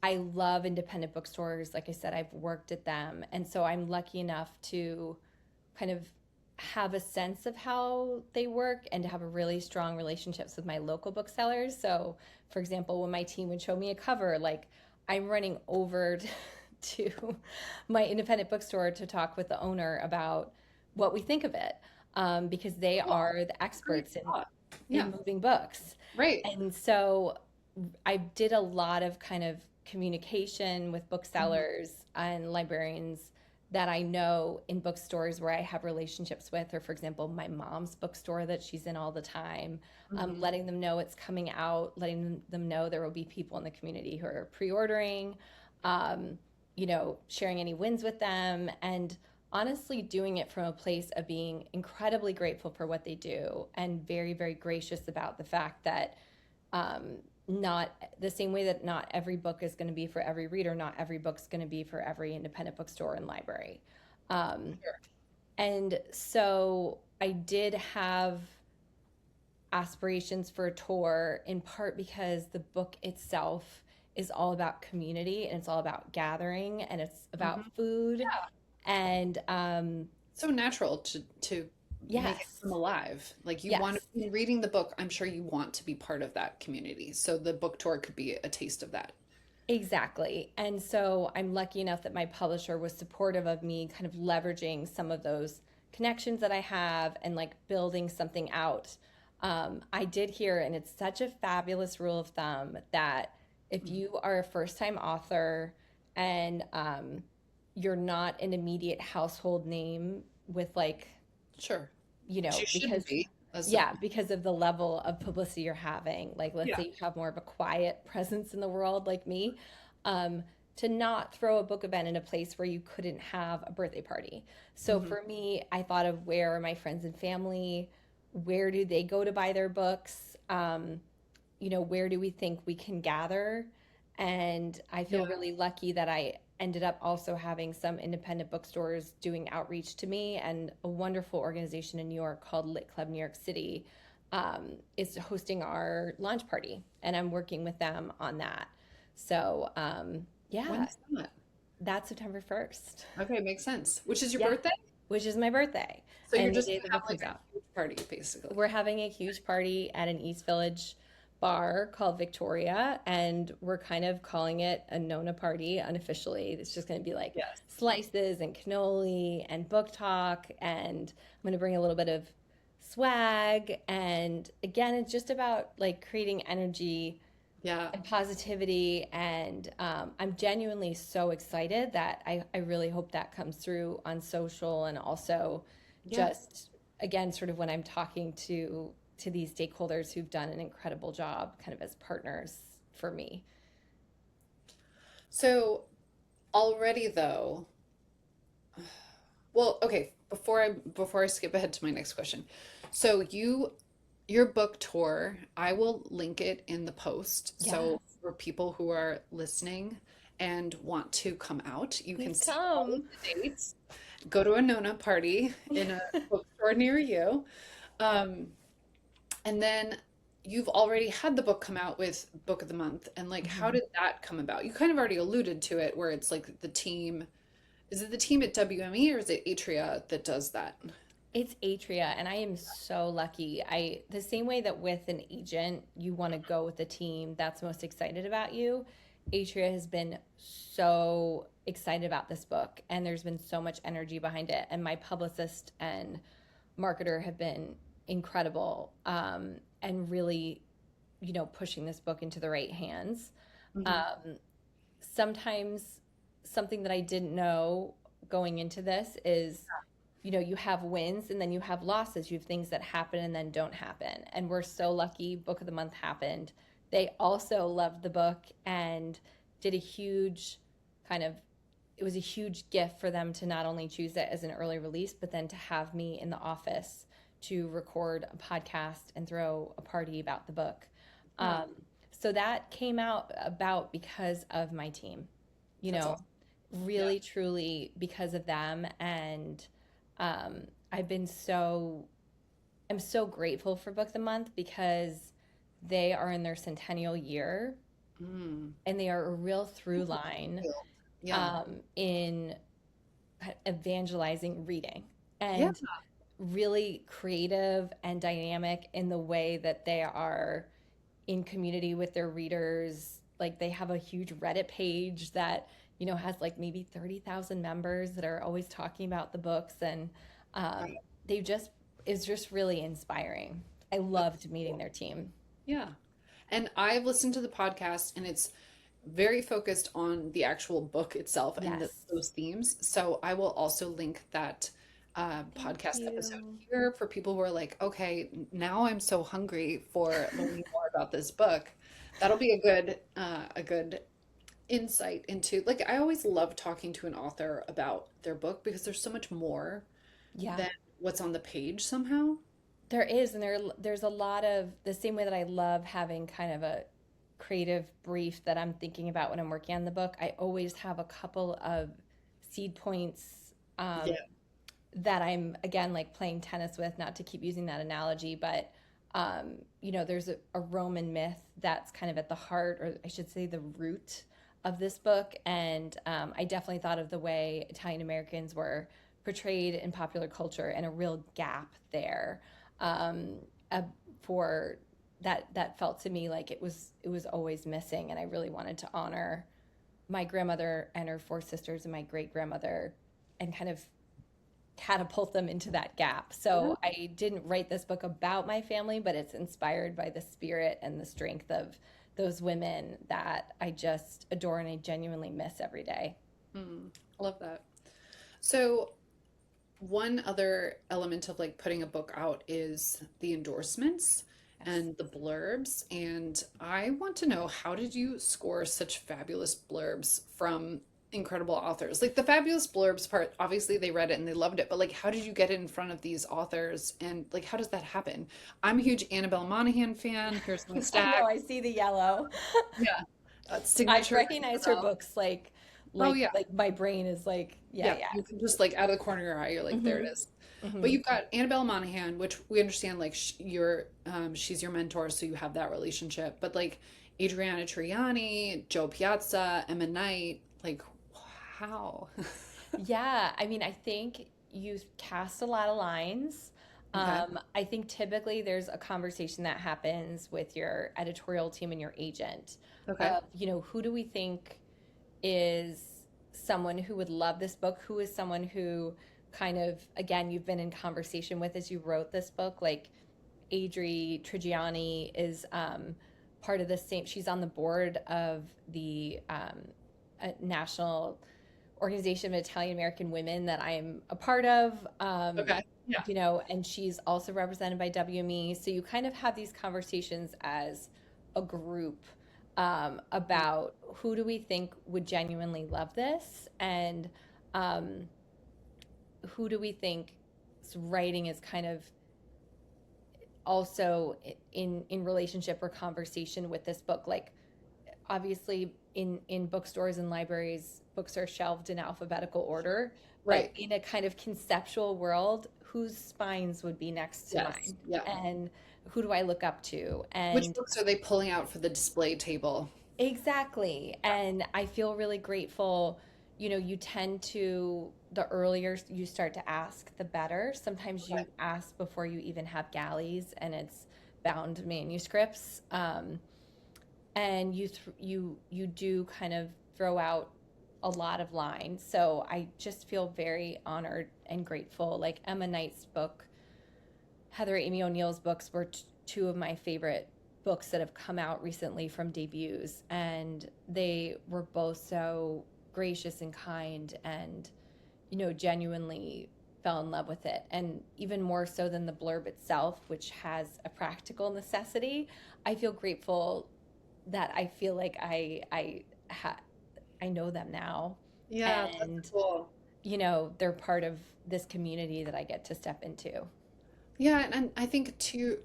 I love independent bookstores. Like I said, I've worked at them. And so I'm lucky enough to kind of have a sense of how they work and to have a really strong relationships with my local booksellers. So, for example, when my team would show me a cover, like I'm running over to my independent bookstore to talk with the owner about what we think of it, because they Cool. are the Great experts in thought. Yeah. in moving books. Right. And so I did a lot of kind of communication with Hmm. booksellers and librarians that I know in bookstores where I have relationships with, or for example, my mom's bookstore that she's in all the time, Hmm. letting them know it's coming out, letting them know there will be people in the community who are pre-ordering, um, sharing any wins with them, and honestly doing it from a place of being incredibly grateful for what they do and very, very gracious about the fact that um, not the same way that not every book is going to be for every reader, not every book's going to be for every independent bookstore and library. Um, Sure. and so I did have aspirations for a tour in part because the book itself is all about community and it's all about gathering and it's about Hmm. food and So natural to make it come yes, alive. Like you want to, yes. in reading the book, I'm sure you want to be part of that community. So the book tour could be a taste of that. Exactly. And so I'm lucky enough that my publisher was supportive of me kind of leveraging some of those connections that I have and like building something out. I did hear, and it's such a fabulous rule of thumb that if Mhm. you are a first time author and you're not an immediate household name with like, Sure. Which you shouldn't because be as a, yeah, because of the level of publicity you're having. Like, let's yeah. say you have more of a quiet presence in the world, like me, um, to not throw a book event in a place where you couldn't have a birthday party. So Hmm. for me, I thought of where are my friends and family? Where do they go to buy their books? Where do we think we can gather? And I feel Yeah. really lucky that I ended up also having some independent bookstores doing outreach to me and a wonderful organization in New York called Lit Club New York City is hosting our launch party, and I'm working with them on that. So, yeah, When's that? that's September 1st. Okay, makes sense. Which is your Yeah, birthday? which is my birthday So you're and the just day the gonna have book like comes a out. huge party, basically. We're having a huge party at an East Village bar called Victoria, and we're kind of calling it a Nona party unofficially. It's just going to be like Yes. slices and cannoli and book talk, and I'm going to bring a little bit of swag. And again, it's just about like creating energy Yeah. and positivity. And I'm genuinely so excited that I really hope that comes through on social, and also Yeah. just again, sort of when I'm talking to these stakeholders who've done an incredible job kind of as partners for me. So already though, well, okay, before I skip ahead to my next question. So your book tour, I will link it in the post. So Yes, for people who are listening and want to come out, you can please see all of come. the dates. Go to a Nona party in a bookstore near you. Um, and then you've already had the book come out with Book of the Month. And like, how Mhm. did that come about? You kind of already alluded to it, where it's like the team. Is it the team at WME or is it Atria that does that? It's Atria, and I am so lucky. I the same way that with an agent, you want to go with the team that's most excited about you. Atria has been so excited about this book, and there's been so much energy behind it. And my publicist and marketer have been incredible, and really, pushing this book into the right hands. Hmm. Um, Sometimes something that I didn't know going into this is, you have wins and then you have losses. You have things that happen and then don't happen. And we're so lucky Book of the Month happened. They also loved the book and did a huge kind of it was a huge gift for them to not only choose it as an early release, but then to have me in the office to record a podcast and throw a party about the book. Yeah, Um, so that came out about because of my team, you that's know, awesome. Yeah. really, truly because of them. And um, I've been so, I'm so grateful for Book of the Month because they are in their centennial year, Mm. and they are a real through line Yeah. in evangelizing reading, Yeah. and really creative and dynamic in the way that they are in community with their readers. Like they have a huge Reddit page that, has like maybe 30,000 members that are always talking about the books. And Wow. they just, it's just really inspiring. I That's loved meeting cool. their team. Yeah. And I've listened to the podcast and it's very focused on the actual book itself and Yes. those themes. So I will also link that Thank podcast episode you. here for people who are like, okay, now I'm so hungry for learning more about this book. That'll be a good insight into, like, I always love talking to an author about their book because there's so much more Yeah. than what's on the page somehow. There is, and there's a lot of the same way that I love having kind of a creative brief that I'm thinking about when I'm working on the book. I always have a couple of seed points, Yeah. that I'm again like playing tennis with, not to keep using that analogy, but there's a Roman myth that's kind of at the heart, or I should say the root of this book. And I definitely thought of the way Italian Americans were portrayed in popular culture and a real gap there, um, uh, for that felt to me like it was always missing. And I really wanted to honor my grandmother and her four sisters and my great grandmother, and kind of catapult them into that gap. Yeah. So I didn't write this book about my family, but it's inspired by the spirit and the strength of those women that I just adore and I genuinely miss every day. Mm, I love that. So one other element of like putting a book out is the endorsements Yes. and the blurbs. And I want to know, how did you score such fabulous blurbs from incredible authors? Like the fabulous blurbs part, obviously they read it and they loved it, but like how did you get it in front of these authors and like how does that happen? I'm a huge Annabelle Monaghan fan. Here's my I know, stack. I see the yellow. Yeah. I Signature recognize her Annabelle. books like Oh like yeah. like my brain is like, yeah, Yeah, yeah. you can just like out of the corner of your eye, you're like, there it Hmm. is. But Hmm. you've got Annabelle Monaghan, which we understand, like she's your mentor, so you have that relationship. But like Adriana Triani, Joe Piazza, Emma Knight, like how? Yeah, I mean, I think you cast a lot of lines. Okay. I think typically there's a conversation that happens with your editorial team and your agent Okay. of, who do we think is someone who would love this book? Who is someone who kind of, again, you've been in conversation with as you wrote this book? Like Adri Trigiani is part of the same, she's on the board of the National Organization of Italian American Women that I'm a part of. Okay. Yeah. And she's also represented by WME. So you kind of have these conversations as a group about who do we think would genuinely love this, and um, who do we think writing is kind of also in relationship or conversation with this book. Like, obviously in bookstores and libraries, books are shelved in alphabetical order, Right. but in a kind of conceptual world, whose spines would be next to Yes. mine, Yeah. and who do I look up to? Which And books are they pulling out for the display table? exactly. And I feel really grateful. You tend to, the earlier you start to ask, the better. Sometimes Okay. you ask before you even have galleys and it's bound manuscripts. And you do kind of throw out a lot of lines. So I just feel very honored and grateful. Like Emma Knight's book, Heather Amy O'Neill's books were two of my favorite books that have come out recently from debuts, and they were both so gracious and kind, and genuinely fell in love with it. And even more so than the blurb itself, which has a practical necessity, I feel grateful that I feel like I know them now, Yeah, and that's cool. they're part of this community that I get to step into. Yeah, and I think too,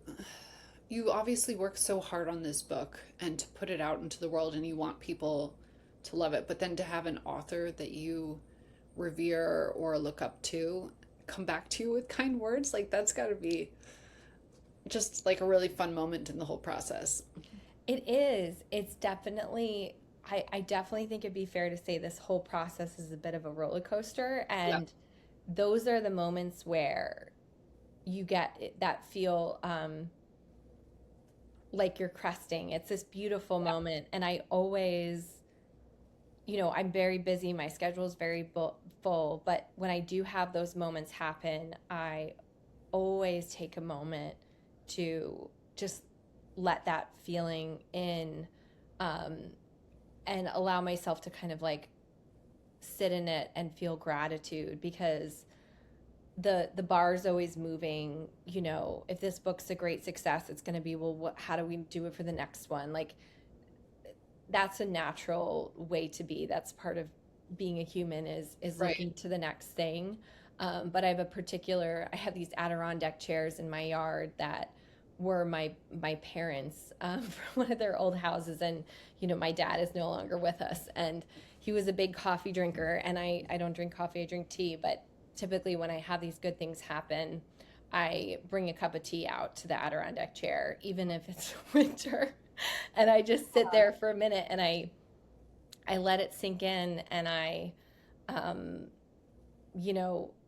you obviously work so hard on this book and to put it out into the world, and you want people to love it, but then to have an author that you revere or look up to come back to you with kind words, like that's got to be just like a really fun moment in the whole process. It is. It's definitely, I definitely think it'd be fair to say this whole process is a bit of a roller coaster. Yeah. And those are the moments where you get that feel like you're cresting. It's this beautiful Yeah. moment. And I always, I'm very busy. My schedule is very full. But when I do have those moments happen, I always take a moment to just let that feeling in, um, and allow myself to kind of like sit in it and feel gratitude, because the bar is always moving. If this book's a great success, it's going to be, well, how do we do it for the next one? Like, that's a natural way to be. That's part of being a human, is Right. looking to the next thing. But I have these Adirondack chairs in my yard that were my parents, from one of their old houses. And my dad is no longer with us, and he was a big coffee drinker, and I don't drink coffee, I drink tea. But typically when I have these good things happen, I bring a cup of tea out to the Adirondack chair, even if it's winter, and I just sit there for a minute, and I let it sink in, and I um,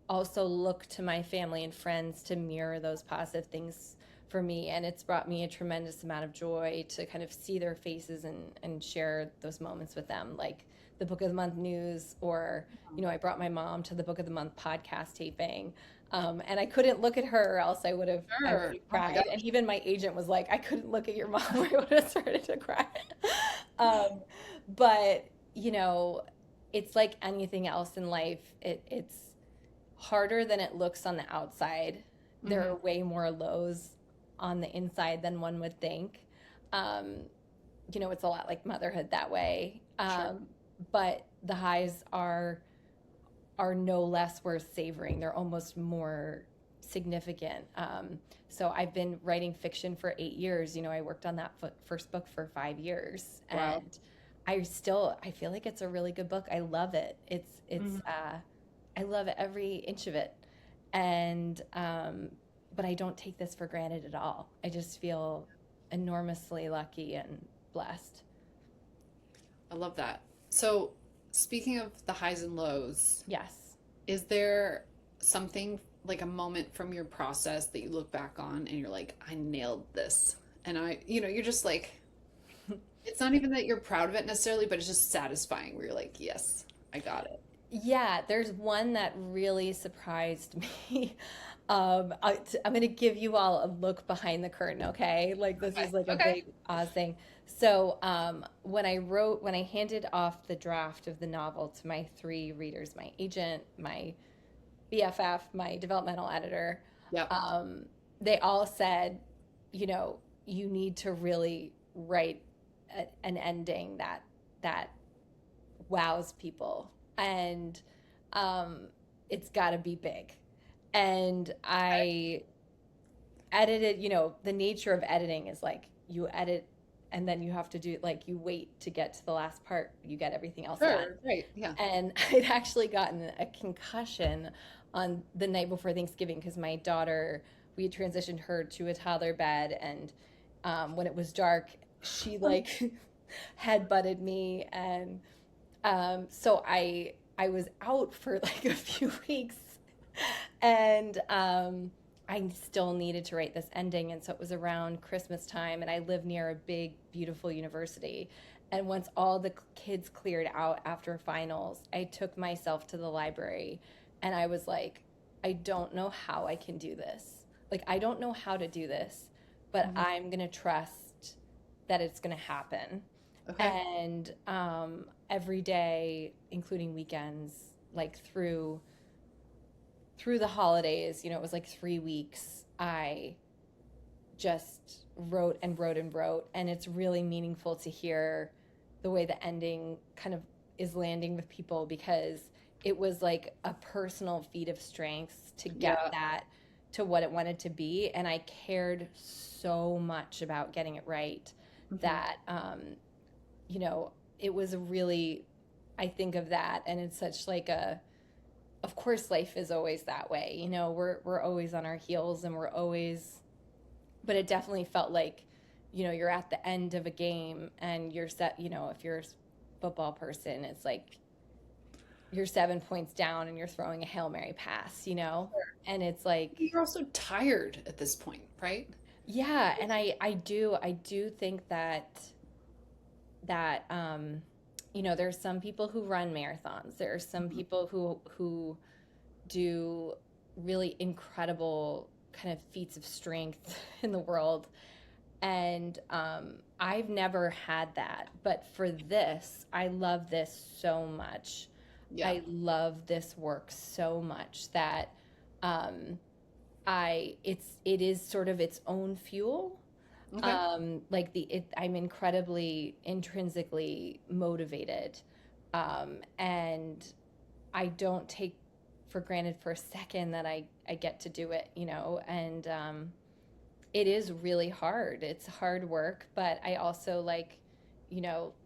also look to my family and friends to mirror those positive things for me. And it's brought me a tremendous amount of joy to kind of see their faces and share those moments with them. Like the Book of the Month news, or, I brought my mom to the Book of the Month podcast taping. And I couldn't look at her, or else I would have Sure. Oh my cried. God. And even my agent was like, I couldn't look at your mom, or I would have started to cry. um, but, it's like anything else in life. It's harder than it looks on the outside. There are Hmm. way more lows on the inside than one would think. Um, it's a lot like motherhood that way. Sure. But the highs are no less worth savoring. They're almost more significant. So I've been writing fiction for 8 years. I worked on that first book for 5 years, Wow. and I feel like it's a really good book. I love it. Mhm. I love every inch of it. And, but I don't take this for granted at all. I just feel enormously lucky and blessed. I love that. So, speaking of the highs and lows, Yes. is there something like a moment from your process that you look back on and you're like, I nailed this? And you're just like, it's not even that you're proud of it necessarily, but it's just satisfying where you're like, yes, I got it. Yeah, there's one that really surprised me. I'm going to give you all a look behind the curtain, okay? Like, this Okay. is like a Okay. big Oz thing. So when I handed off the draft of the novel to my three readers, my agent, my BFF, my developmental editor, Yep. um, they all said, you know, you need to really write an ending that wows people, and um, it's got to be big. And I edited, the nature of editing is like you edit and then you have to do like you wait to get to the last part, you get everything else done. Sure. Right. Yeah. And I'd actually gotten a concussion on the night before Thanksgiving because my daughter, we had transitioned her to a toddler bed, and when it was dark, she like head butted me, and so I was out for like a few weeks, and I still needed to write this ending, and so it was around Christmas time, and I live near a big, beautiful university. And once all the kids cleared out after finals, I took myself to the library, and I was like, I don't know how I can do this. Like, I don't know how to do this, but Mhm. I'm gonna trust that it's gonna happen. Okay. And every day, including weekends, like through the holidays, it was like 3 weeks, I just wrote and wrote and wrote. And it's really meaningful to hear the way the ending kind of is landing with people, because it was like a personal feat of strength to get Yeah. that to what it wanted to be. And I cared so much about getting it right Hmm. that, you know, it was a really, I think of that, and it's such like a, of course life is always that way. We're always on our heels, and we're always, but it definitely felt like, you're at the end of a game and you're set, if you're a football person, it's like you're 7 points down and you're throwing a Hail Mary pass, and it's like, You're also tired at this point, right? yeah. And I do think that there's some people who run marathons. There are some Mhm. people who do really incredible kind of feats of strength in the world. And I've never had that. But for this, I love this so much. Yeah. I love this work so much that um, it is sort of its own fuel. Okay. I'm incredibly intrinsically motivated, and I don't take for granted for a second that I get to do it, and it is really hard. It's hard work, but I also like,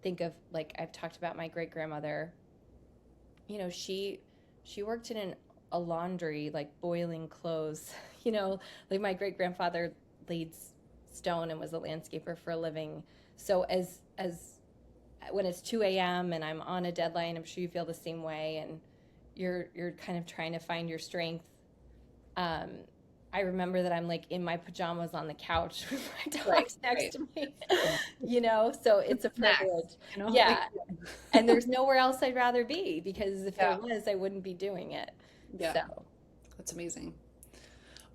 think of, like, I've talked about my great grandmother. She worked in a laundry, like boiling clothes. Like my great grandfather laid stone and was a landscaper for a living. So as when it's 2 a.m. and I'm on a deadline, I'm sure you feel the same way, and you're kind of trying to find your strength. Um, I remember that I'm like in my pajamas on the couch with my Right. dogs next Right. to me, Yeah. so With it's a snacks, privilege. like, Yeah. And there's nowhere else I'd rather be, because if there yeah. was, I wouldn't be doing it. Yeah. So, That's amazing.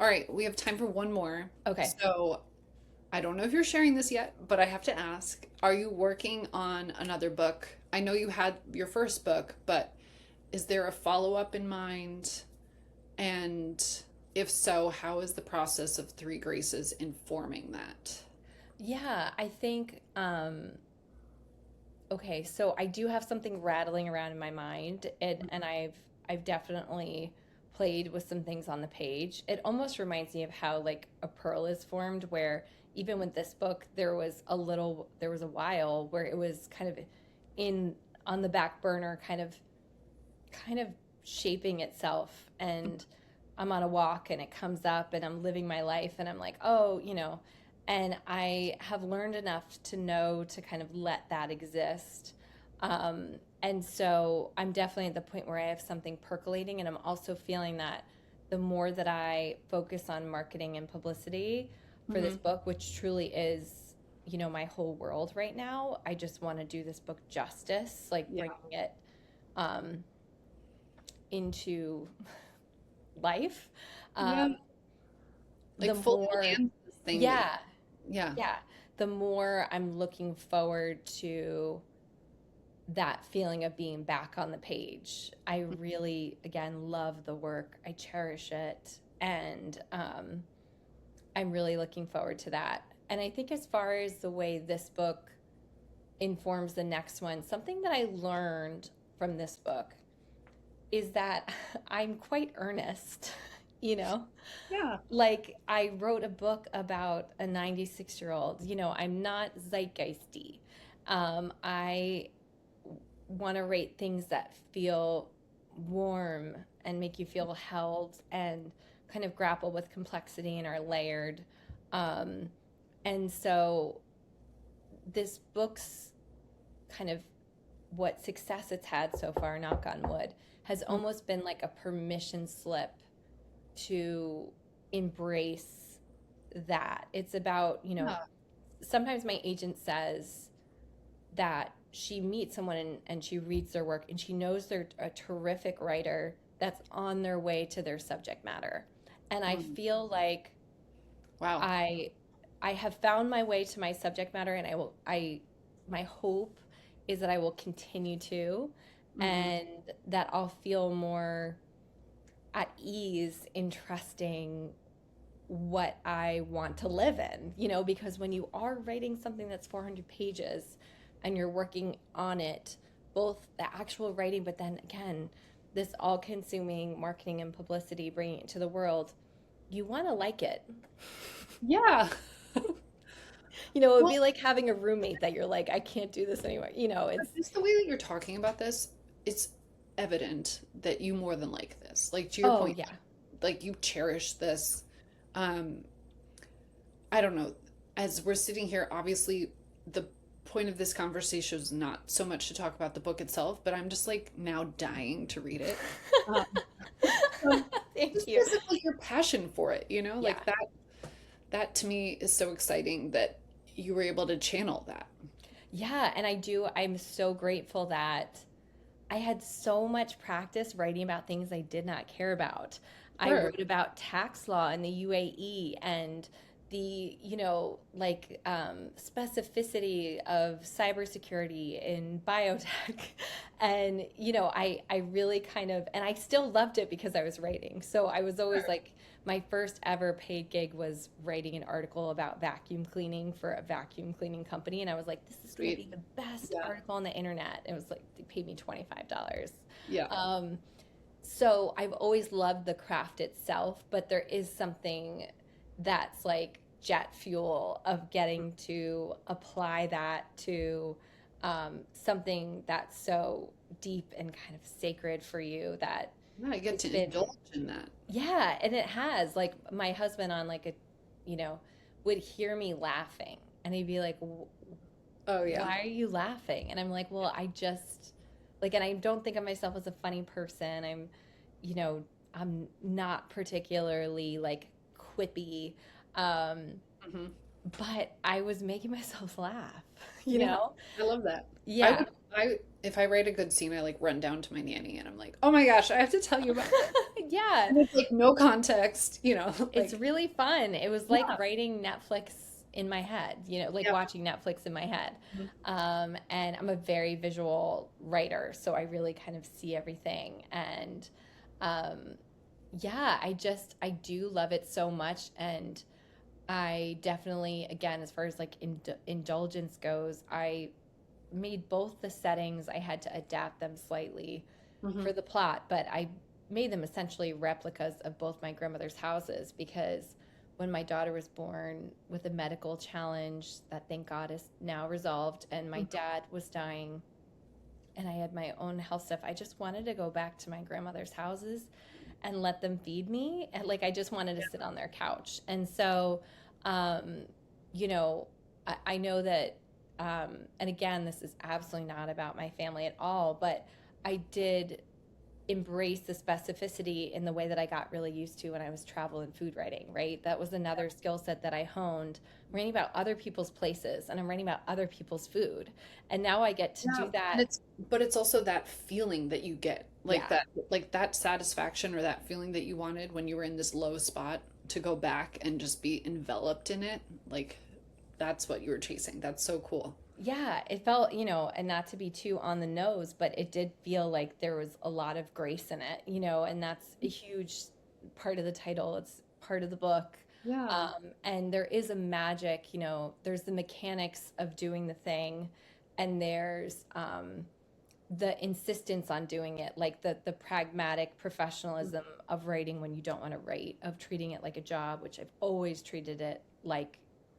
All right. We have time for one more. okay. So I don't know if you're sharing this yet, but I have to ask, are you working on another book? I know you had your first book, but is there a follow-up in mind? And if so, how is the process of Three Graces informing that? Yeah, I think, okay, so I do have something rattling around in my mind, and I've definitely played with some things on the page. It almost reminds me of how like a pearl is formed, where even with this book, there was a while where it was kind of in on the back burner, kind of shaping itself, and I'm on a walk and it comes up and I'm living my life and I'm like, oh, and I have learned enough to know to kind of let that exist. And so I'm definitely at the point where I have something percolating, and I'm also feeling that the more that I focus on marketing and publicity for this Hmm. book, which truly is, my whole world right now, I just want to do this book justice, like Yeah. bringing it um, into life. Yeah. Um, the Like fully more, land this thing that, yeah, yeah. yeah. the more I'm looking forward to that feeling of being back on the page. I really, again, love the work. I cherish it. And I'm really looking forward to that. And I think as far as the way this book informs the next one, something that I learned from this book is that I'm quite earnest, you know? Yeah. Like, I wrote a book about a 96-year-old. I'm not zeitgeisty. I want to rate things that feel warm and make you feel held and kind of grapple with complexity and are layered. Um, and so this book's kind of what success it's had so far, knock on wood, has almost been like a permission slip to embrace that. It's about, Yeah. sometimes my agent says that she meets someone and she reads their work and she knows they're a terrific writer that's on their way to their subject matter. And I Mm. feel like Wow. I I have found my way to my subject matter, and my hope is that I will continue to, Hmm. and that I'll feel more at ease in trusting what I want to live in, because when you are writing something that's 400 pages and you're working on it, both the actual writing, but then again, this all consuming marketing and publicity, bringing it to the world, you want to like it. Yeah. It would Well, be like having a roommate that you're like, I can't do this anymore. It's, just the way that you're talking about this, it's evident that you more than like this. Like to your oh, point, yeah. like you cherish this. Um, I don't know. As we're sitting here, obviously the point of this conversation is not so much to talk about the book itself, but I'm just like now dying to read it. Um, so Thank just you. physically your passion for it, Yeah. like that to me is so exciting that you were able to channel that. Yeah. And I'm so grateful that I had so much practice writing about things I did not care about. I Sure. wrote about tax law in the UAE and the, specificity of cybersecurity in biotech. And, I really kind of, and I still loved it because I was writing. So I was always Sure. like, my first ever paid gig was writing an article about vacuum cleaning for a vacuum cleaning company. And I was like, this is going to Sweet. be the best Yeah. article on the internet. It was like, they paid me $25. Yeah. Um, so I've always loved the craft itself, but there is something that's like jet fuel of getting to apply that to something that's so deep and kind of sacred for you that Yeah, I get it's to been, indulge in that. yeah, and it has. Like my husband on like a, you know, would hear me laughing and he'd be like, Oh yeah. why are you laughing? And I'm like, well, I just like, and I don't think of myself as a funny person. You know, I'm not particularly like quippy. Um, Hmm. but I was making myself laugh, you Yeah. know? I love that. I Yeah. would I if I write a good scene, I like run down to my nanny and I'm like, oh my gosh, I have to tell you about this. Yeah. And it's like no context, It's like really fun. It was like yeah. writing Netflix in my head, like Yep. watching Netflix in my head. Mhm. And I'm a very visual writer, so I really kind of see everything. And um, yeah, I do love it so much. And I definitely, again, as far as like indulgence goes, I made both the settings. I had to adapt them slightly Mhm. for the plot, but I made them essentially replicas of both my grandmother's houses because when my daughter was born with a medical challenge that thank God is now resolved, and my Mhm. dad was dying, and I had my own health stuff, I just wanted to go back to my grandmother's houses and let them feed me. And like, I just wanted to sit on their couch. And so, um, you know, I know that, and again, this is absolutely not about my family at all, but I did embrace the specificity in the way that I got really used to when I was travel and food writing, right? That was another skill set that I honed. I'm writing about other people's places and I'm writing about other people's food. And now I get to Yeah. do And that. it's also that feeling that you get, Yeah. like that satisfaction or that feeling that you wanted when you were in this low spot to go back and just be enveloped in it. Like that's what you were chasing. That's so cool. Yeah, it felt, and not to be too on the nose, but it did feel like there was a lot of grace in it, and that's a huge part of the title. It's part of the book. Yeah. And there is a magic, there's the mechanics of doing the thing, and there's the insistence on doing it, like the pragmatic professionalism of writing when you don't want to write, of treating it like a job, which I've always treated it like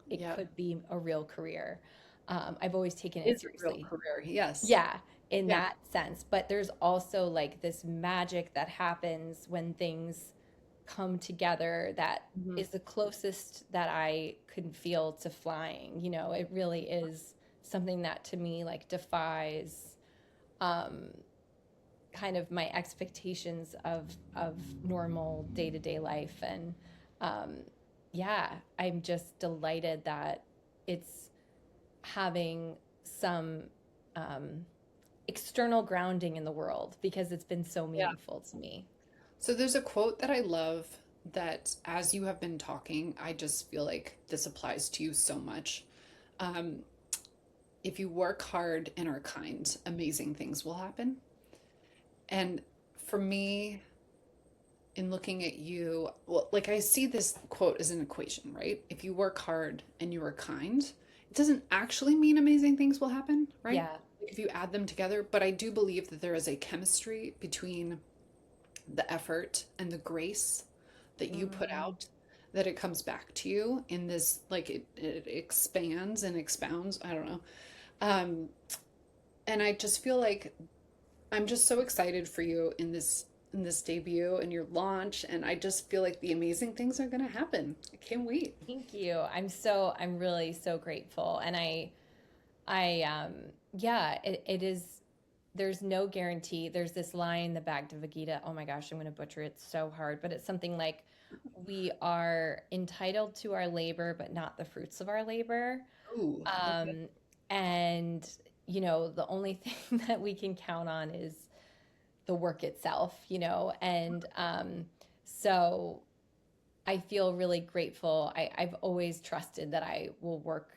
it Yeah. could be a real career. I've always taken it It's a real seriously. career. Yes. Yeah, in Yeah. that sense. But there's also like this magic that happens when things come together that Mhm. is the closest that I could feel to flying. It really is something that to me like defies um, kind of my expectations of normal day-to-day life. And um, yeah, I'm just delighted that it's having some um, external grounding in the world because it's been so Yeah. meaningful to me. So there's a quote that I love that as you have been talking, I just feel like this applies to you so much. Um, if you work hard and are kind, amazing things will happen. And for me, in looking at you, well, like I see this quote as an equation, right? If you work hard and you are kind, it doesn't actually mean amazing things will happen, right? Yeah. If you add them together, but I do believe that there is a chemistry between the effort and the grace that you put Mm, out, that it comes back to you in this, like it expands and expounds. I don't know. Um, and I just feel like I'm just so excited for you in this debut and your launch, and I just feel like the amazing things are gonna happen. I can't wait. thank you. I'm really so grateful. And yeah, it is, there's no guarantee. There's this line in the Bhagavad Gita. Oh my gosh, I'm going to butcher it so hard, but it's something like, we are entitled to our labor, but not the fruits of our labor. Ooh, okay. Um, and, the only thing that we can count on is the work itself, and so I feel really grateful. I've always trusted that I will work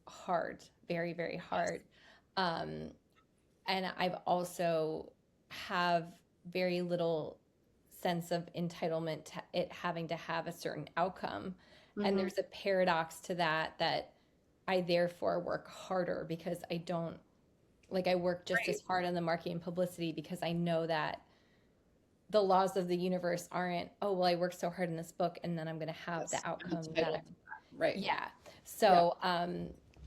hard, very, very Yes. hard. Um, and I've also have very little sense of entitlement to it having to have a certain outcome. And Hmm. there's a paradox to that, that I therefore work harder because I don't, like, I work just Right. as hard on the marketing and publicity because I know that the laws of the universe aren't, oh, well, I worked so hard in this book and then I'm going to have the Yes. I'm outcome that entitled I'm, to that. Right. yeah. Yeah. So,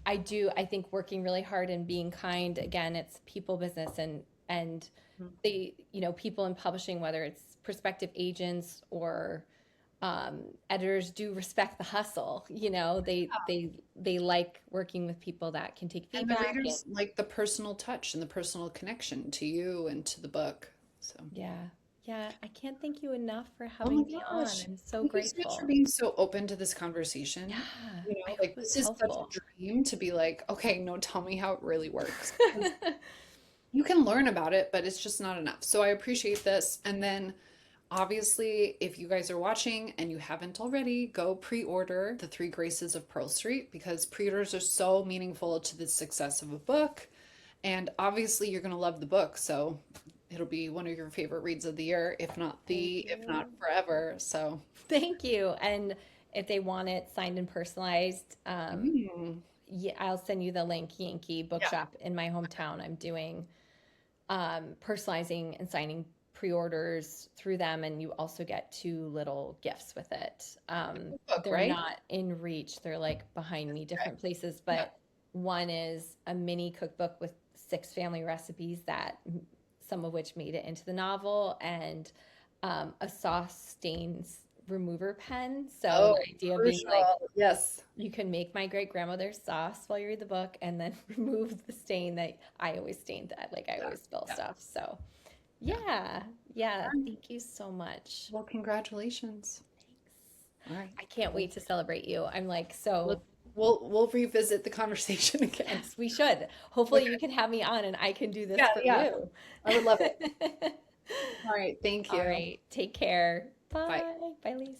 I think working really hard and being kind, again, it's people business, and Mhm. they, people in publishing, whether it's prospective agents or editors, do respect the hustle. They like working with people that can take And the feedback. And readers like the personal touch and the personal connection to you and to the book. So, yeah, yeah, I can't thank you enough for oh my having me on. gosh. I'm so Thank you so much for grateful. being so open to this conversation. Yeah, You I know, hope like it was this is such helpful. a dream to be like, okay, no, tell me how it really works. You can learn about it, but it's just not enough. So I appreciate this. And then obviously, if you guys are watching and you haven't already, go pre-order The Three Graces of Pearl Street, because pre-orders are so meaningful to the success of a book. And obviously, you're going to love the book. So it'll be one of your favorite reads of the year, if not Thank the, if not you. forever. So, Thank you. And if they want it signed and personalized, mm, yeah, I'll send you the link. Yankee yeah. Bookshop in my hometown. I'm doing personalizing and signing pre-orders through them, and you also get two little gifts with it. Book, They're right? not in reach. They're like behind me, Okay. different places, Yeah. but one is a mini cookbook with 6 family recipes that some of which made it into the novel, and a sauce stains remover pen. So Oh, the idea being like, crucial. Yes. you can make my great grandmother's sauce while you read the book and then remove the stain that I always stain, that like I Yeah. always spill Yeah. stuff. So Yeah. yeah, yeah. All right. Thank you so much. Well, congratulations. All right. I can't Well, wait to celebrate you. I'm like, so let- we'll revisit the conversation again. yes, we should. Hopefully Okay. you can have me on and I can do this Yeah, for yeah. you. I would love it. All right. Thank All you. right. Take care. Bye. Bye. Bye, Lisa.